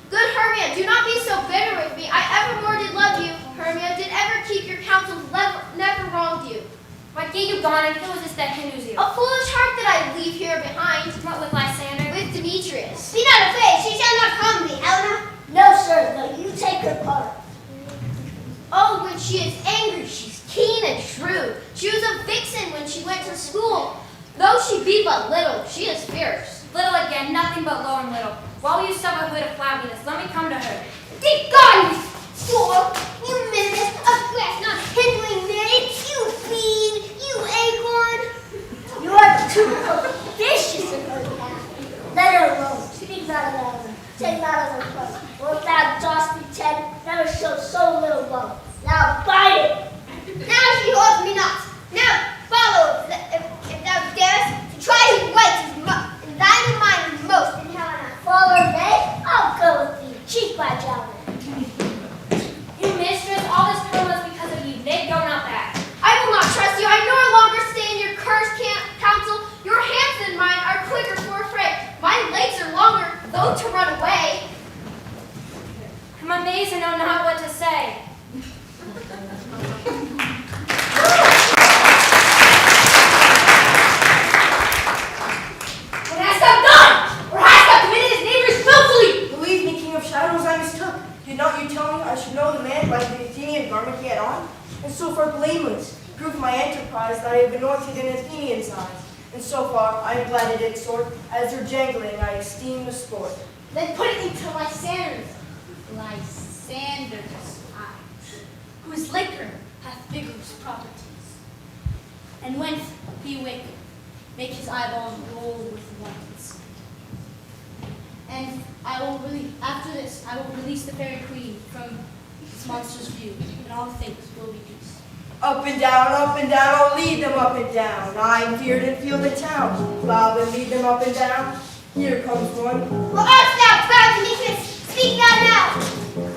Good Hermia, do not be so bitter with me. I evermore did love you. Hermia, did ever keep your counsel, never wronged you. Why get you gone, and who is this that hinders you? A foolish heart that I leave here behind. What with Lysander? With Demetrius. Be not afraid, she shall not harm thee, Helena. No, sir, no, you take her part. Oh, when she is angry, she's keen and shrewd. She was a vixen when she went to school. Though she be but little, she is fierce. Little again, nothing but low and little. While you suffer her to flabbiness, let me come to her. Be gone, you fool! You menace, a grass not hindering maid! You fiend! You acorn! You are too vicious in her path. Let her alone. Speak not aloud. Take not of her trust. For if thou dost pretend, never show so little love. Now bite it. Now she holds me not. Now follow, if thou darest, to try whose right is in thine and mine is most in Helena. Follow me, I'll go with thee. Cheek by jowl. You mistress, all this trouble is because of you. They go not back. I will not trust you. I no longer stay in your cursed counsel. Your hands and mine are quicker for a fray. My legs are longer, though to run away. I'm amazed and know not what to say. What hast thou done? Or hast thou committed his neighbors willfully? Believe me, King of Shadows, I mistook. Did not you tell me I should know the man by the Athenian garment he had on? And so far blameless, prove my enterprise that I have anointed an Athenian's eyes. And so far I am glad it is sort, as your jangling I esteem the sport. Then put it into Lysander's eyes, whose liquor hath vigorous properties. And when he awake, make his eyeballs roll with wines. And after this, I will release the fairy queen from this monster's view, and all things will be peace. Up and down, I'll lead them up and down. I'm feared and feel the town. Bob and lead them up and down. Here comes one. What art thou, proud Demetrius? Speak thou now.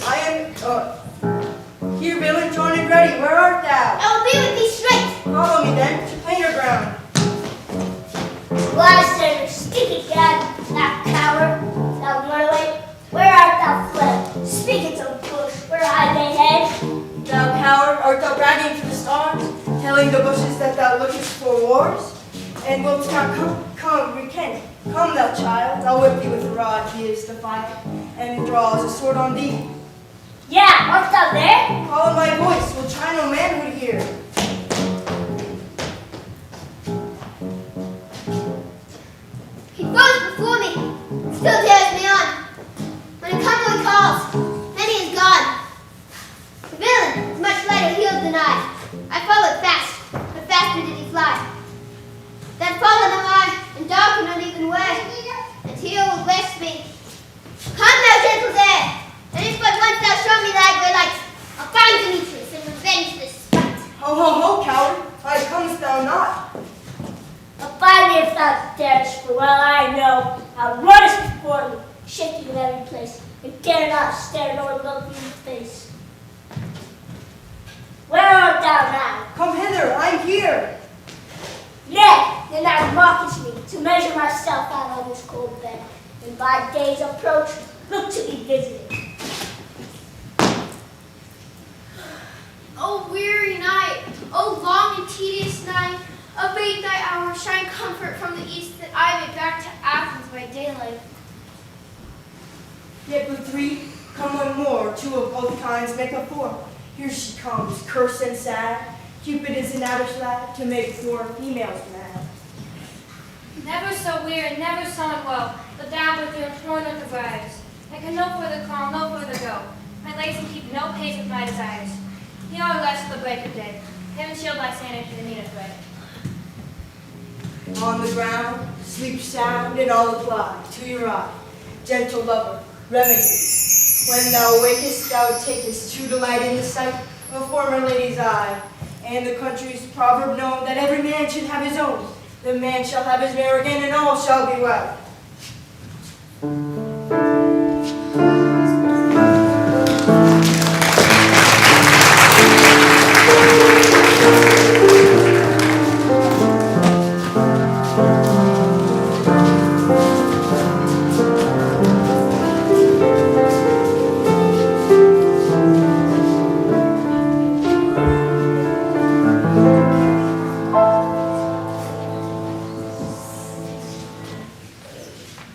I am, here, villain, joined and ready. Where art thou? I will be with thee straight. Follow Gad, thou coward, thou runaway, where art thou fled? Speak it to the bush, where hide they head? Thou coward, art thou bragging to the stars, telling the bushes that thou lookest for wars? And wilt thou come, recant? Come, thou child, I'll whip thee with a rod, he is defiant, and draws a sword on thee. Yeah, art thou there? Call in my voice, will try no manhood here. He rose before me, still dares me on. When a convoy calls, then he is gone. The villain is much lighter heeled than I followed fast, but faster did he fly. Then followed am I, in dark and uneven way, and he will bless me. Come, thou gentle there, and if but once thou show me thy great light, I'll find Demetrius and revenge this spite. Ho, ho, ho, coward, why comest thou not? Abide me if thou darest, for well I know thou runnest before me, shaking in every place, and dare not stare nor look me in the face. Where art thou now? Come hither, I'm here. Nay, then thou mockest me to measure myself out on this cold bed, and by day's approach look to be visited. O weary night, O long and tedious night, abate thy hour, shine comfort from the east, that I may back to Athens by daylight. Yet but three, come one more, two of both kinds make a four. Here she comes, cursed and sad. Cupid is an average lad to make four females mad. Never so weary, never so unwell, but thou with your torn of the briars. I can no further call, no further go. My legs can keep no pace with my desires. Here are less till the break of day. Heaven shield thy sanity to the need of thread. On the ground, sleep sound and all apply to your eye. Gentle lover, remedy. When thou wakest, thou takest true delight in the sight of a former lady's eye. And the country's proverb known that every man should have his own. The man shall have his mare again, and all shall be well.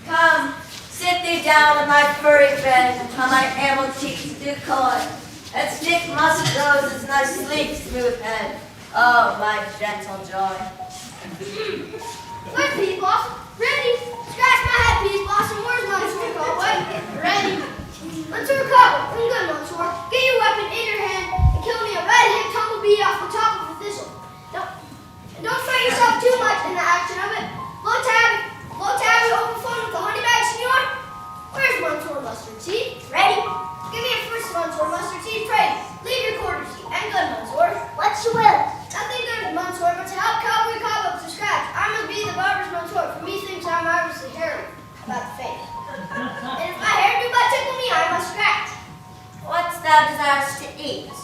Come, sit thee down on my furry bed, on my ample cheeks do coy, and stick musk roses in thy sleek, smooth head. Oh, my gentle joy. Where's Peas Blossom? Ready? Scratch my head, Peas Blossom. Where's Monsieur Cowboy? Ready. Monsieur Cowboy, I'm good, Monsieur. Get your weapon in your hand and kill me a red-headed tumblebee off the top of a thistle. Don't fret yourself too much in the action of it. Low tabby, overflowing with the honey bag, senor. Where's Monsieur Mustard Seed? Ready. Give me a first, Monsieur Mustard Seed, pray. Leave your quarters, and good, Monsieur. What you will? Nothing good, Monsieur, but to help Cowboy cob up to scratch. I must be the barber's Monsieur, for methinks I'm marvelously hairy about the face. And if my hair do but tickle me, I must scratch. What's thou desirous to eat?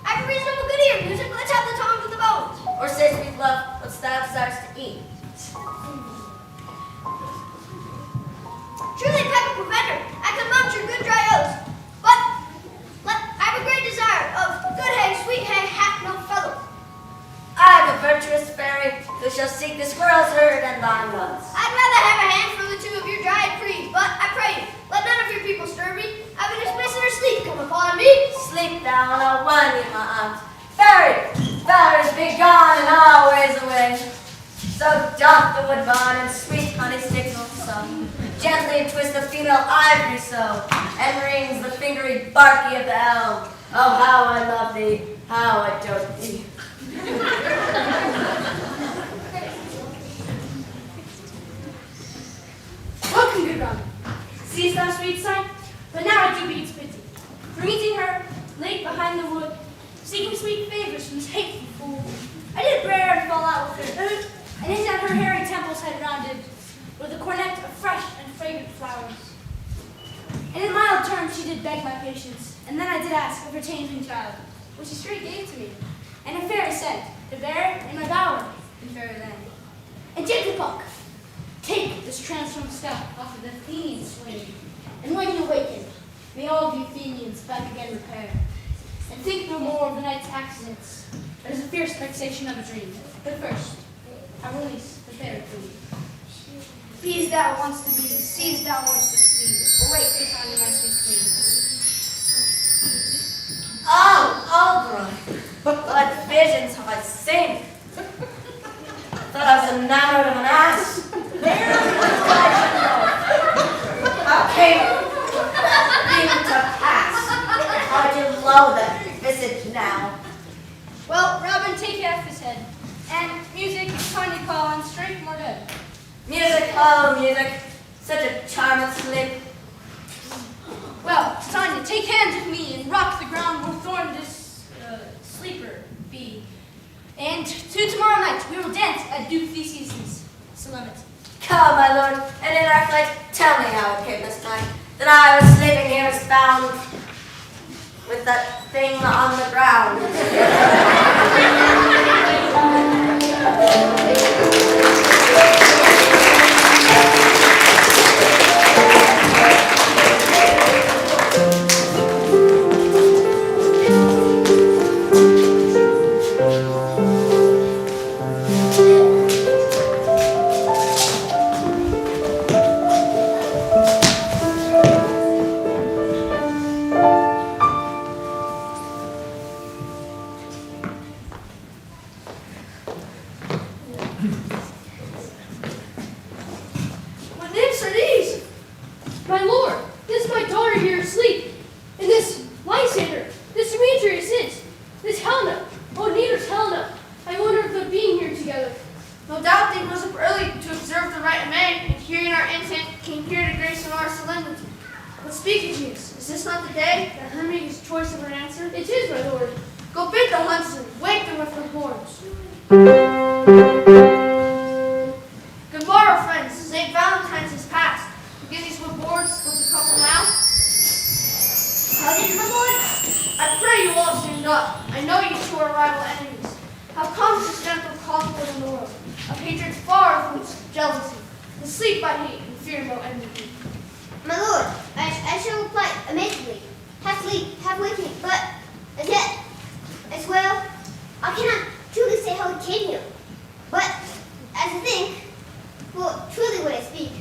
I have a reasonable good ear, music. Let's have the tongs with the bones. Or say, sweet love, what's thou desirous to eat? Truly, pepper preventer, I can munch your good dry oats. But I have a great desire of good hay, sweet hay, hath no fellow. I, the virtuous fairy, who shall seek the squirrel's herd and thine nuts. I'd rather have a handful or two of your dried trees, but I pray you, let none of your people stir me. Have an explicit or sleep come upon me. Sleep thou on a one, my aunt. Fairy, fairies be gone and always away. So doth the woodbine and sweet honey sticks on some. Gently twist the female ivory so, and rings the fingery barky of the elm. Oh, how I love thee, how I dote thee. Welcome, good Robin. Seest thou, sweet sight? But now I do beats pity. For meeting her, late behind the wood, seeking sweet favors from this hateful fool. I did pray and fall out with her, and in that her hairy temples had rounded with a cornet of fresh and fragrant flowers. And in mild terms she did beg my patience, and then I did ask of her changeling child, which she straight gave to me, and a fairy sent to bear in my bower in fairy land. and Jezebel, take this transformed staff off of the Athenian slave, and when you awaken, may all the Athenians back again repair. And think no more of the night's accidents. There's a fierce vexation of a dream. But first, I release the fairy queen. Bees thou wants to be, seas thou wants to see. Awake, this on my sweet queen. Oh, Oberon, what visions have I seen? Thought I was enamored of an ass. How came it to pass? How do you loathe that visage now? Well, Robin, take it off his head. And music is time to call on straight more dead. Music, oh music, such a charm of sleep. Well, it's time to take hands with me and rock the ground where thorn this sleeper be. And tomorrow night we will dance at Duke Theseus's solemnity. Come, my lord, and in our flight, tell me how it came this night that I was sleeping here found with that thing on the ground. What nymphs are these? My lord, this is my daughter here asleep. And this Lysander, this Demetrius is, this Helena, oh neither's Helena. I wonder if they're being here together. No doubt they rose up early to observe the rite of May, and hearing our intent, came here to grace in our solemnity. But speak, Aegeus, is this not the day that Hermes' choice of an answer? It is, my lord. Go bid the huntsmen, wake them with their horns. Good morrow, friends. St. Valentine's is past. Beginnings with boards with the couple now. How did you come on? I pray you all stand up. I know you two are rival enemies. How comes this gentle conflict in the world? Of hatred far from jealousy. To sleep I hate and fear no enmity. My lord, I shall reply amazingly. Half sleep, half waking, but as yet, as well, I cannot truly say how it came here. But as I think, well, truly when I speak,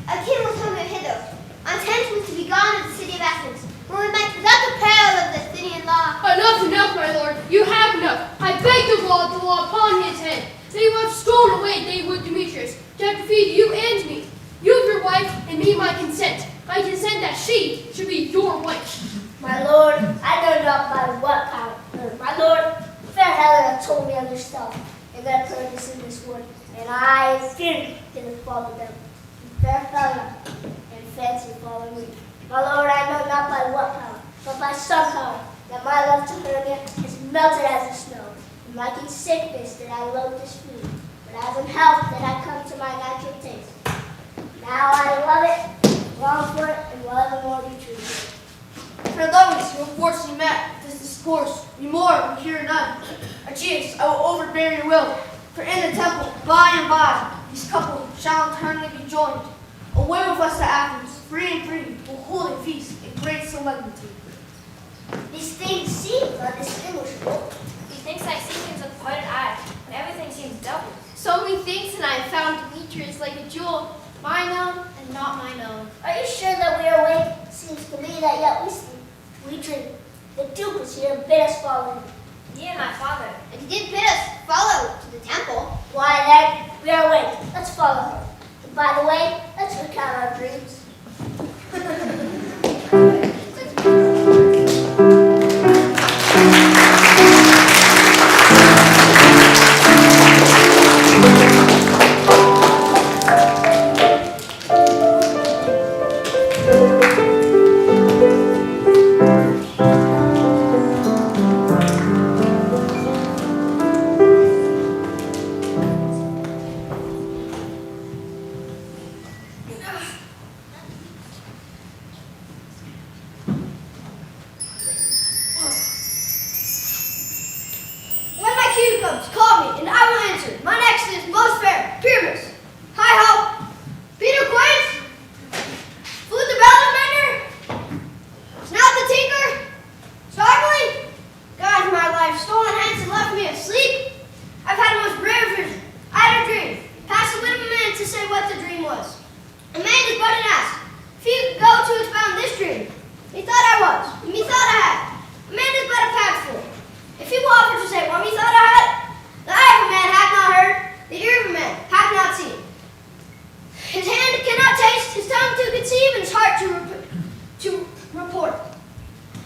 I came with hunger hither. Our intent was to be gone to the city of Athens, where we might, without the peril of the Athenian law. Enough's enough, my lord. You have enough. I beg the law upon his head. That you have stolen away David Demetrius, to have to feed you and me. You have your wife, and me my consent. I consent that she should be your wife. My lord, I know not by what power. My lord, fair Helena told me of your stuff, and their purpose in this wood, and I feared didn't follow them. Fair Helena, and fancy follow me. My lord, I know not by what power, but by some power, that my love to Hermia is melted as the snow. And like in sickness that I loathe this food, but as in health that I come to my natural taste. Now I love it, long for it, and will evermore be true to it. For lovers who unfortunately met this discourse, we more, we hear none. Aegeus, I will overbear your will, for in the temple, by and by, these couple shall eternally be joined. Away with us to Athens, free and free, we'll hold a feast in great solemnity. These things seem undistinguishable. Methinks I see things with pointed eyes, and everything seems double. So methinks and I found Demetrius like a jewel, mine own and not mine own. Are you sure that we are awake? Seems to me that yet we sleep. We dream. The Duke was here and bid us follow him. He and my father. And he did bid us follow to the temple. Why then, we are awake. Let's follow her. And by the way, let's recount our dreams.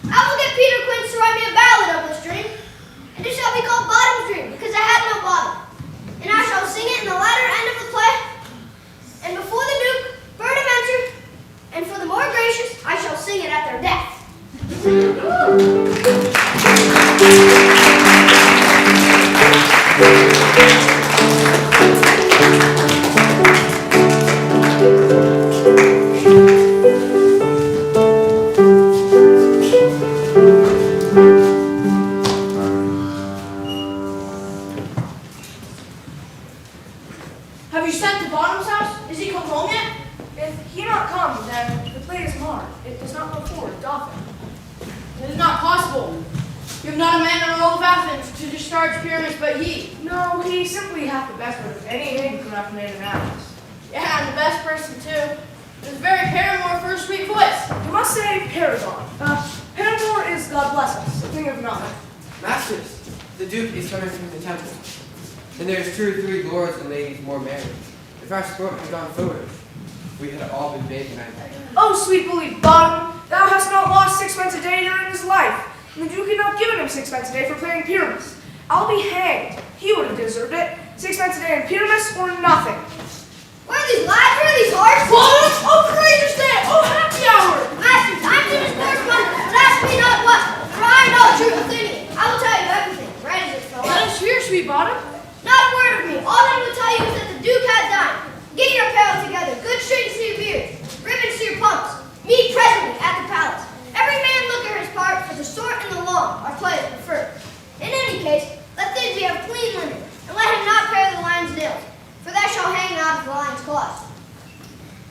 I will get Peter Quince to write me a ballad of this dream, and it shall be called Bottom's Dream, because I had no bottom. And I shall sing it in the latter end of the play, and before the Duke, bird of enter, and for the more gracious, I shall sing it at their death. Have you sent to Bottom's house? Is he come home yet? If he not come, then the play is marred. It does not go forward, doth it? It is not possible. You have not a man in all of Athens to discharge pyramids but he. No, he simply hath the best of any name could have made in Athens. Yeah, and the best person too. His very paramour for a sweet voice. You must say Paragon. Paramour is, God bless us, a thing of nothing. Masters, the Duke is coming from the temple. And there is 2 or 3 lords and ladies more married. If our sport had gone forward, we had all been bathed tonight. Oh, sweet bully Bottom, thou hast not lost 6 pence a day during his life. And the Duke had not given him 6 pence a day for playing Pyramus. I'll be hanged. He would have deserved it. 6 pence a day in Pyramus or nothing. Where are these lads? Where are these hearts? Bottom! Oh, courageous day! Oh, happy hour! Masters, I'm to discourse one, but ask me not what, for I know a true Athenian. I will tell you everything, right as it fell Let out. us hear, sweet Bottom. Not a word of me. All I will tell you is that the Duke had dined. Get your apparel together, good strings to your beards, ribbons to your pumps. Meet presently at the palace. Every man look at his part, for the short and the long are players preferred. In any case, let things be of clean linen, and let him not pare the lion's nails, for that shall hang out of the lion's claws.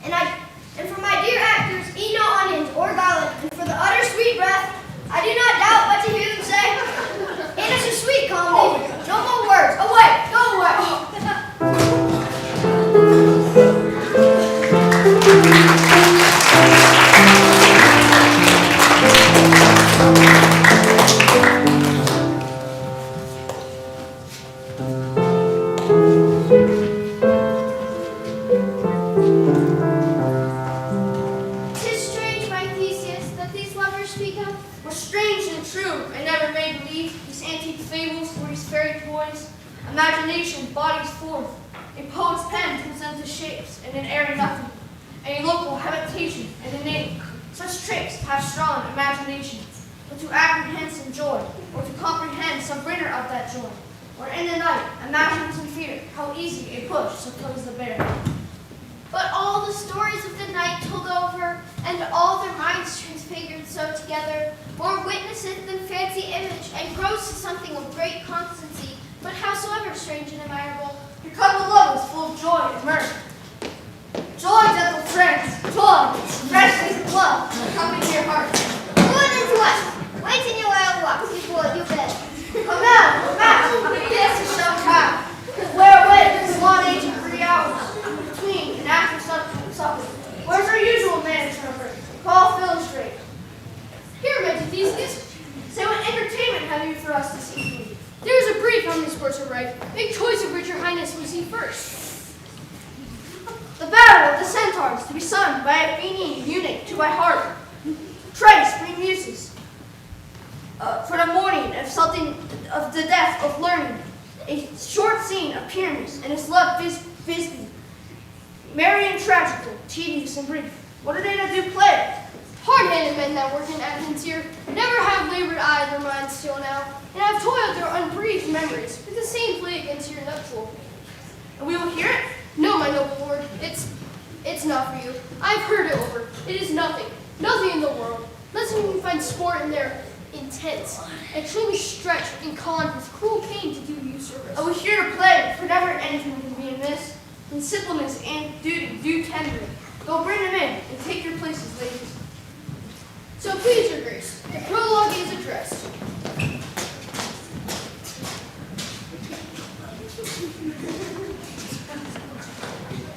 And for my dear actors, eat no onions or garlic, and for the utter sweet breath, I do not doubt but to hear them say, it is a sweet comedy. No more words. Away, go away. Tis strange, my Theseus, that these lovers speak of. Were strange and true, I never made believe these antique fables or these fairy toys. Imagination bodies forth, a poet's pen presents the shapes and an airy nothing, a local habitation and a name. Such tricks have strong imagination, but to apprehend some joy, or to comprehend some bringer of that joy, or in the night imagine some fear, how easy a push suppose the bear. But all the stories of the night told over, and all their minds transfigured so together, more witnesseth than fancy image, and grows to something of great constancy, but howsoever strange and admirable, Your cup of love is full of joy and mirth. Joy, gentle friends, joy, freshly love, come into your heart. Good into us. Wait in your own walks before you bed. Come out, yes, it shall come. Wear away this long age of 3 hours, between and after supper. Where's our usual management room? Call Philostrate. Here, my Theseus, say what entertainment have you for us this evening? There is a brief on this course of right, make choice of which your highness will see first. The battle of the centaurs to be sung by a Athenian eunuch to my heart. Trace, three muses. For the morning of something of the death of learning. A short scene of Pyramus and his love busy. Merry and tragical, tedious and brief. What are they to do play? Hard-handed men that work in Athens here never have labored I their minds till now, and have toiled their unbreathed memories with the same plague against your nuptial. And we will hear it? No, my noble lord, it's not for you. I've heard it over. It is nothing in the world. Lest you find sport in their intense, extremely stretched and con with cruel pain to do you service. I will hear to play, for never anything can be amiss. In simpleness and duty, do tenderly. Go bring them in, and take your places, ladies. So please, your grace, the prologue is addressed.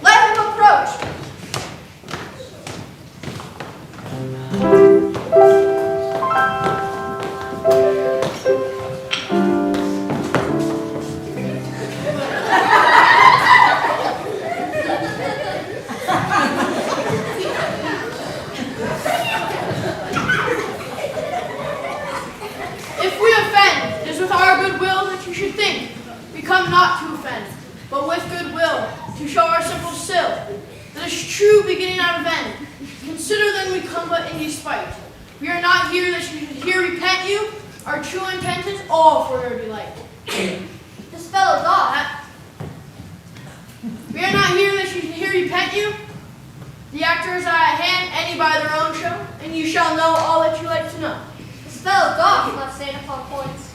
Let him approach. beginning out of end. Consider then we come but in despite. We are not here that you should here repent you, our true repentance, all for your delight. This fellow God. We are not here that you should here repent you. The actors are at hand, any by their own show, and you shall know all that you like to know. This fellow God will not stand upon points.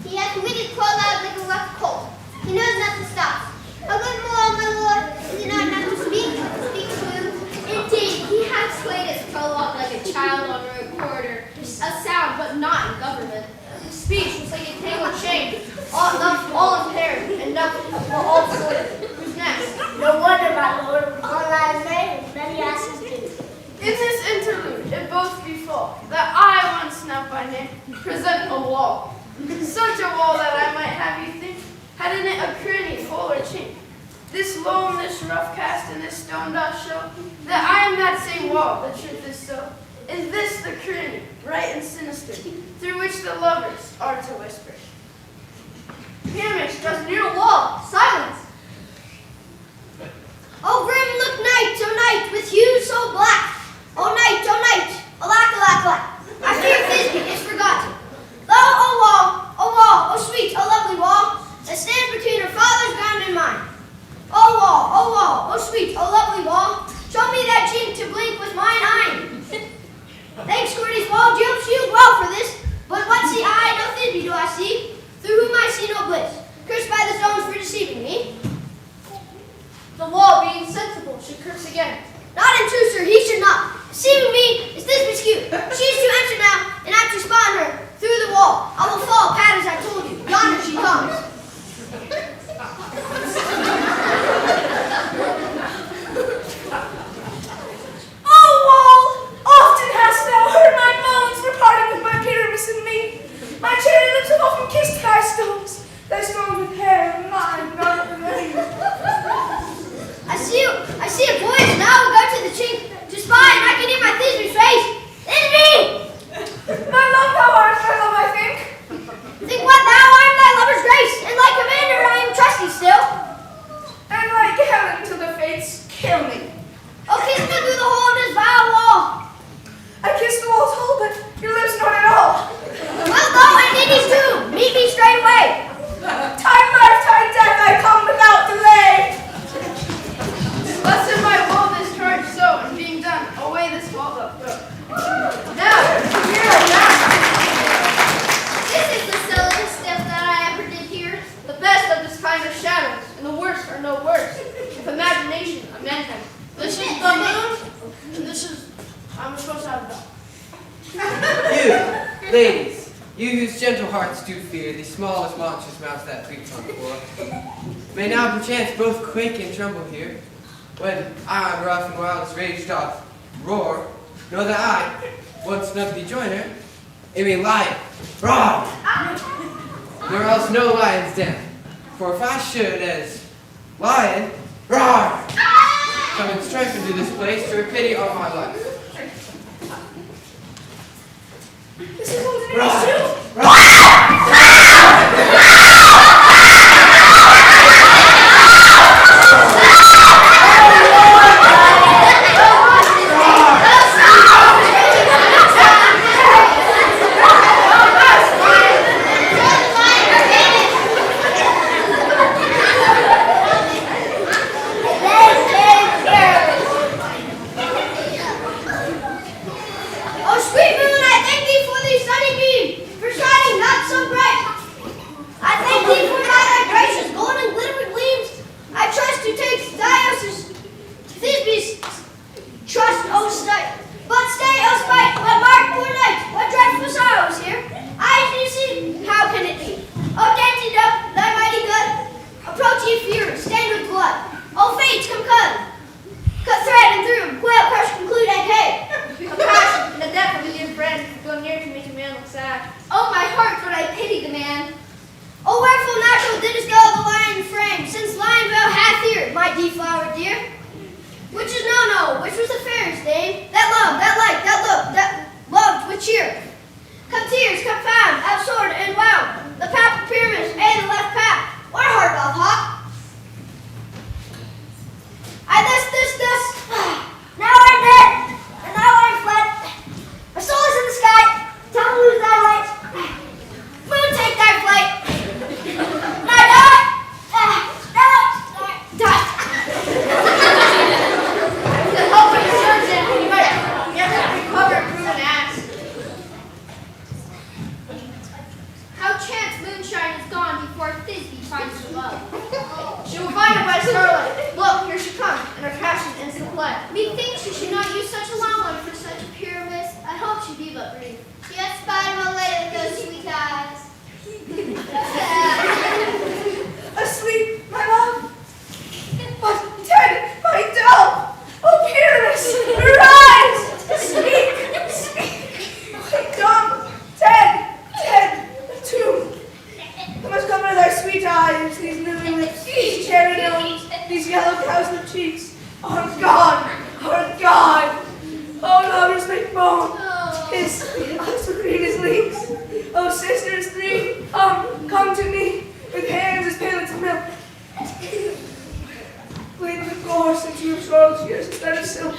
He hath witted crawled out like a rough colt. He knows not to stop. A good moral, my lord, is it not enough to speak, but to speak true? Indeed, he hath slayed his prologue like a child on road corridor, a sound but not in government. His speech was like a tangled chain, all impaired, and nothing but all disordered. Who's next? No wonder, my lord, one lies made and many asses do. In this interlude, it both befall that I once now by name present a wall. Such a wall that I might have you think had in it a cranny, hole, or chink. This low and this rough cast and this stone doth show that I am that same wall, the truth is so. Is this the cranny, right and sinister, through which the lovers are to whisper? Pyramid draws near a wall. Silence. Oh, grim look night, oh night, with hues so black. Oh night, alack, alack, alack. I fear Thisbe is forgotten. Thou, oh sweet, oh lovely wall, that stands between her father's ground and mine. Oh wall, oh sweet, oh lovely wall, show me that chink to blink with mine eye. Thanks, courteous wall, Jove shield well for this, but what see I? No Thisbe do I see, through whom I see no bliss. Cursed by the stones for deceiving me. The wall, being sensible, should curse again. Not in truth, sir, he should not. Deceiving me is this miscue. She is to enter now, and I'm to spawn her through the wall. I will fall, pat as I told you. Yonder she comes. Oh, wall! Often hast thou heard my moans for parting with my Pyramus and me. My cherry lips have often kissed thy stones with hair and mine, not the rain. I see a voice now will go to the chink to spy, and I can hear my Thisbe's face. Thisbe! My love thou art, my love, I think. Think what thou art thy lover's grace, and like commander I am trusty still. And like Helen till the fates kill me. Oh, kiss me through the hole in this vile wall. I kissed the wall's hole, but your lips not at all. Well, go and Indy's too. Meet me straight away. Time, life, time, death, I come without delay. Lest in my will this charge so, and being done, away this wall doth go. Now, here I am. This is the silliest step that I ever did hear. The best of this kind of shadows, and the worst are no worse. With imagination, amend them. This is the moon, and this is, I'm supposed to have a dog. You, ladies, you whose gentle hearts do fear the smallest monstrous mouse that creeps on the floor, may now perchance both quake and tremble here, when I, rough and wild's rage doth roar, know that I, once snug the joiner, am a lion, roar, nor else no lion's den. For if I should, as lion, roar, come and strife into this place, to pity on my life. This is one's an issue. Oh, sweet moon, I thank thee for thee sunny beam, for shining not so bright. I thank thee for thy gracious golden glittering gleams. I trust to take Dionysus, Thisbe's trust, oh stay. But stay, oh spite, but mark, poor night, what dreadful sorrow is here. Eyes do you see, how can it be? Oh, dainty dove, thy mighty good, approach ye fury, stained with blood. Oh, fates, come cut. Cut thread and through, quail, crush, conclude, and hay. Compassion and the death of a dear friend go near to make a man look sad. Oh, my heart, would I pity the man. Oh, wherefore natural didst go the lion frame, since lion bell hath here, my deflowered dear. Which is no, which was the fairest dame, that loved, that liked, that looked, that loved with cheer. Come tears, come found, outsoared and wound, the path of pyramids, and the left path, what a heart doth hawk. I thus, finds the love. She will find it by starlight. Look, here she comes, and her passion ends the play. Methinks you should not use such a long one for such a pure miss. I hope she be but brief. She has spied him away with those sweet eyes. Asleep, my love. But dead, my dove. Oh, Pyramus, arise! Speak, speak. My dumb, dead, the tomb. I must cover thy sweet eyes, these living lips, these cherry nose, these yellow cowslip cheeks. Oh, God, oh, God. Oh, lovers make moan. His eyes are green as leaves. Oh, sisters three, come to me, with hands as pale as milk. Bleed the course into your sorrow tears instead of silk.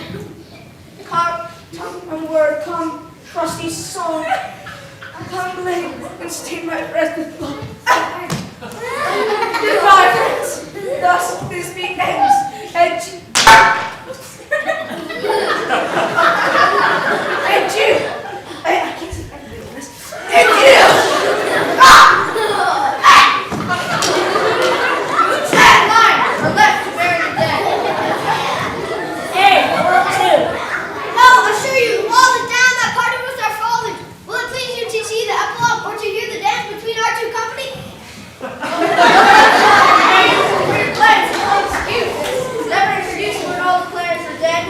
Come, tongue and word, come, trusty soul. Come, blade, and stain my breast with blood. Goodbye, friends. Thus this meet ends. And you. I can't say this. And you. Sad line are left to bury the dead. Hey, world two. No, assure you, the wall is down, that party was our fallen. Will it please you to see the epilogue or to hear the dance between our two company? Never introduced when all the players are dead.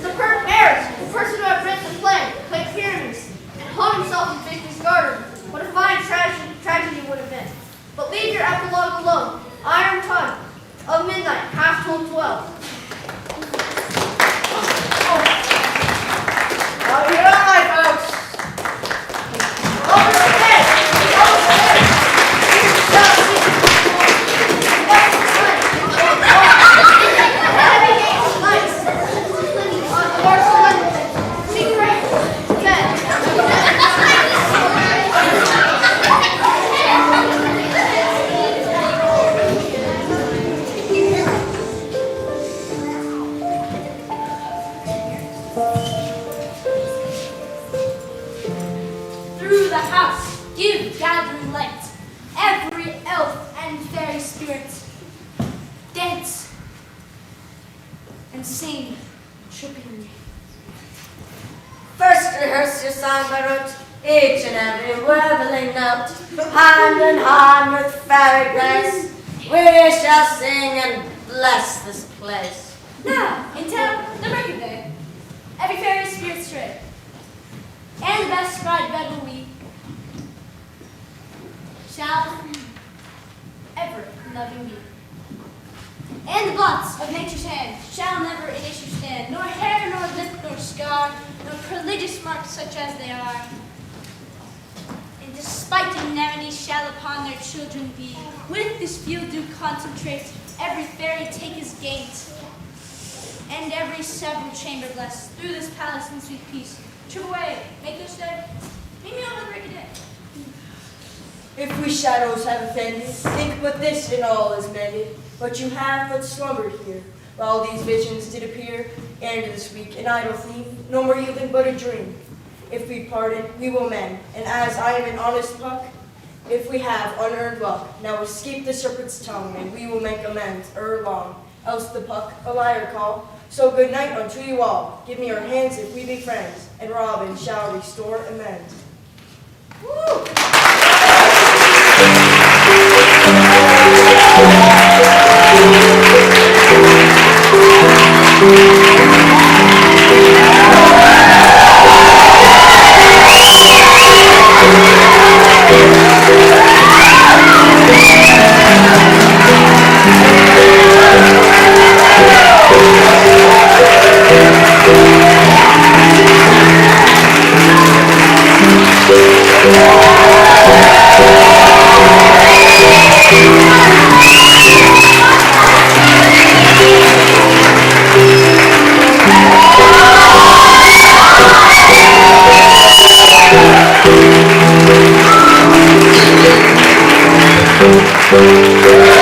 The marriage, the person who had written the play, played Pyramus, and hung himself in Victor's garden. What a fine tragedy would have been. But leave your epilogue alone. Iron tongue of midnight, half till 12. Oh, here am I, folks. Over the head. Over the head. You shall see. What's the time? Heavy gates, lights. On the horse of London. See great. Through the house, give gathering light, every elf and fairy spirit. Dance and sing trippingly. First rehearse your song by rote, each and every warbling note, hand in hand with fairy grace, we shall sing and bless this place. Now, in town, the market day, every fairy spirit stray, and the best bride bed will we shall ever loving be. And the blots of nature's hand shall never in issue stand, nor hair, nor lip, nor scar, nor prodigious marks such as they are. And despite indemnity shall upon their children be. With this field do concentrate, every fairy take his gate, and every several chamber bless. Through this palace in sweet peace, trip away, make no stay, meet me on the break of day. If we shadows have offended, think but this in all is mended. But you have but slumbered here, while these visions did appear, and this weak and idle theme, no more yielding but a dream. If we parted, we will mend, and as I am an honest puck, if we have unearned luck, now escape the serpent's tongue, and we will make amends ere long, else the puck a liar call. So good night unto you all, give me your hands if we be friends, and Robin shall restore amends. Woo! Thank you.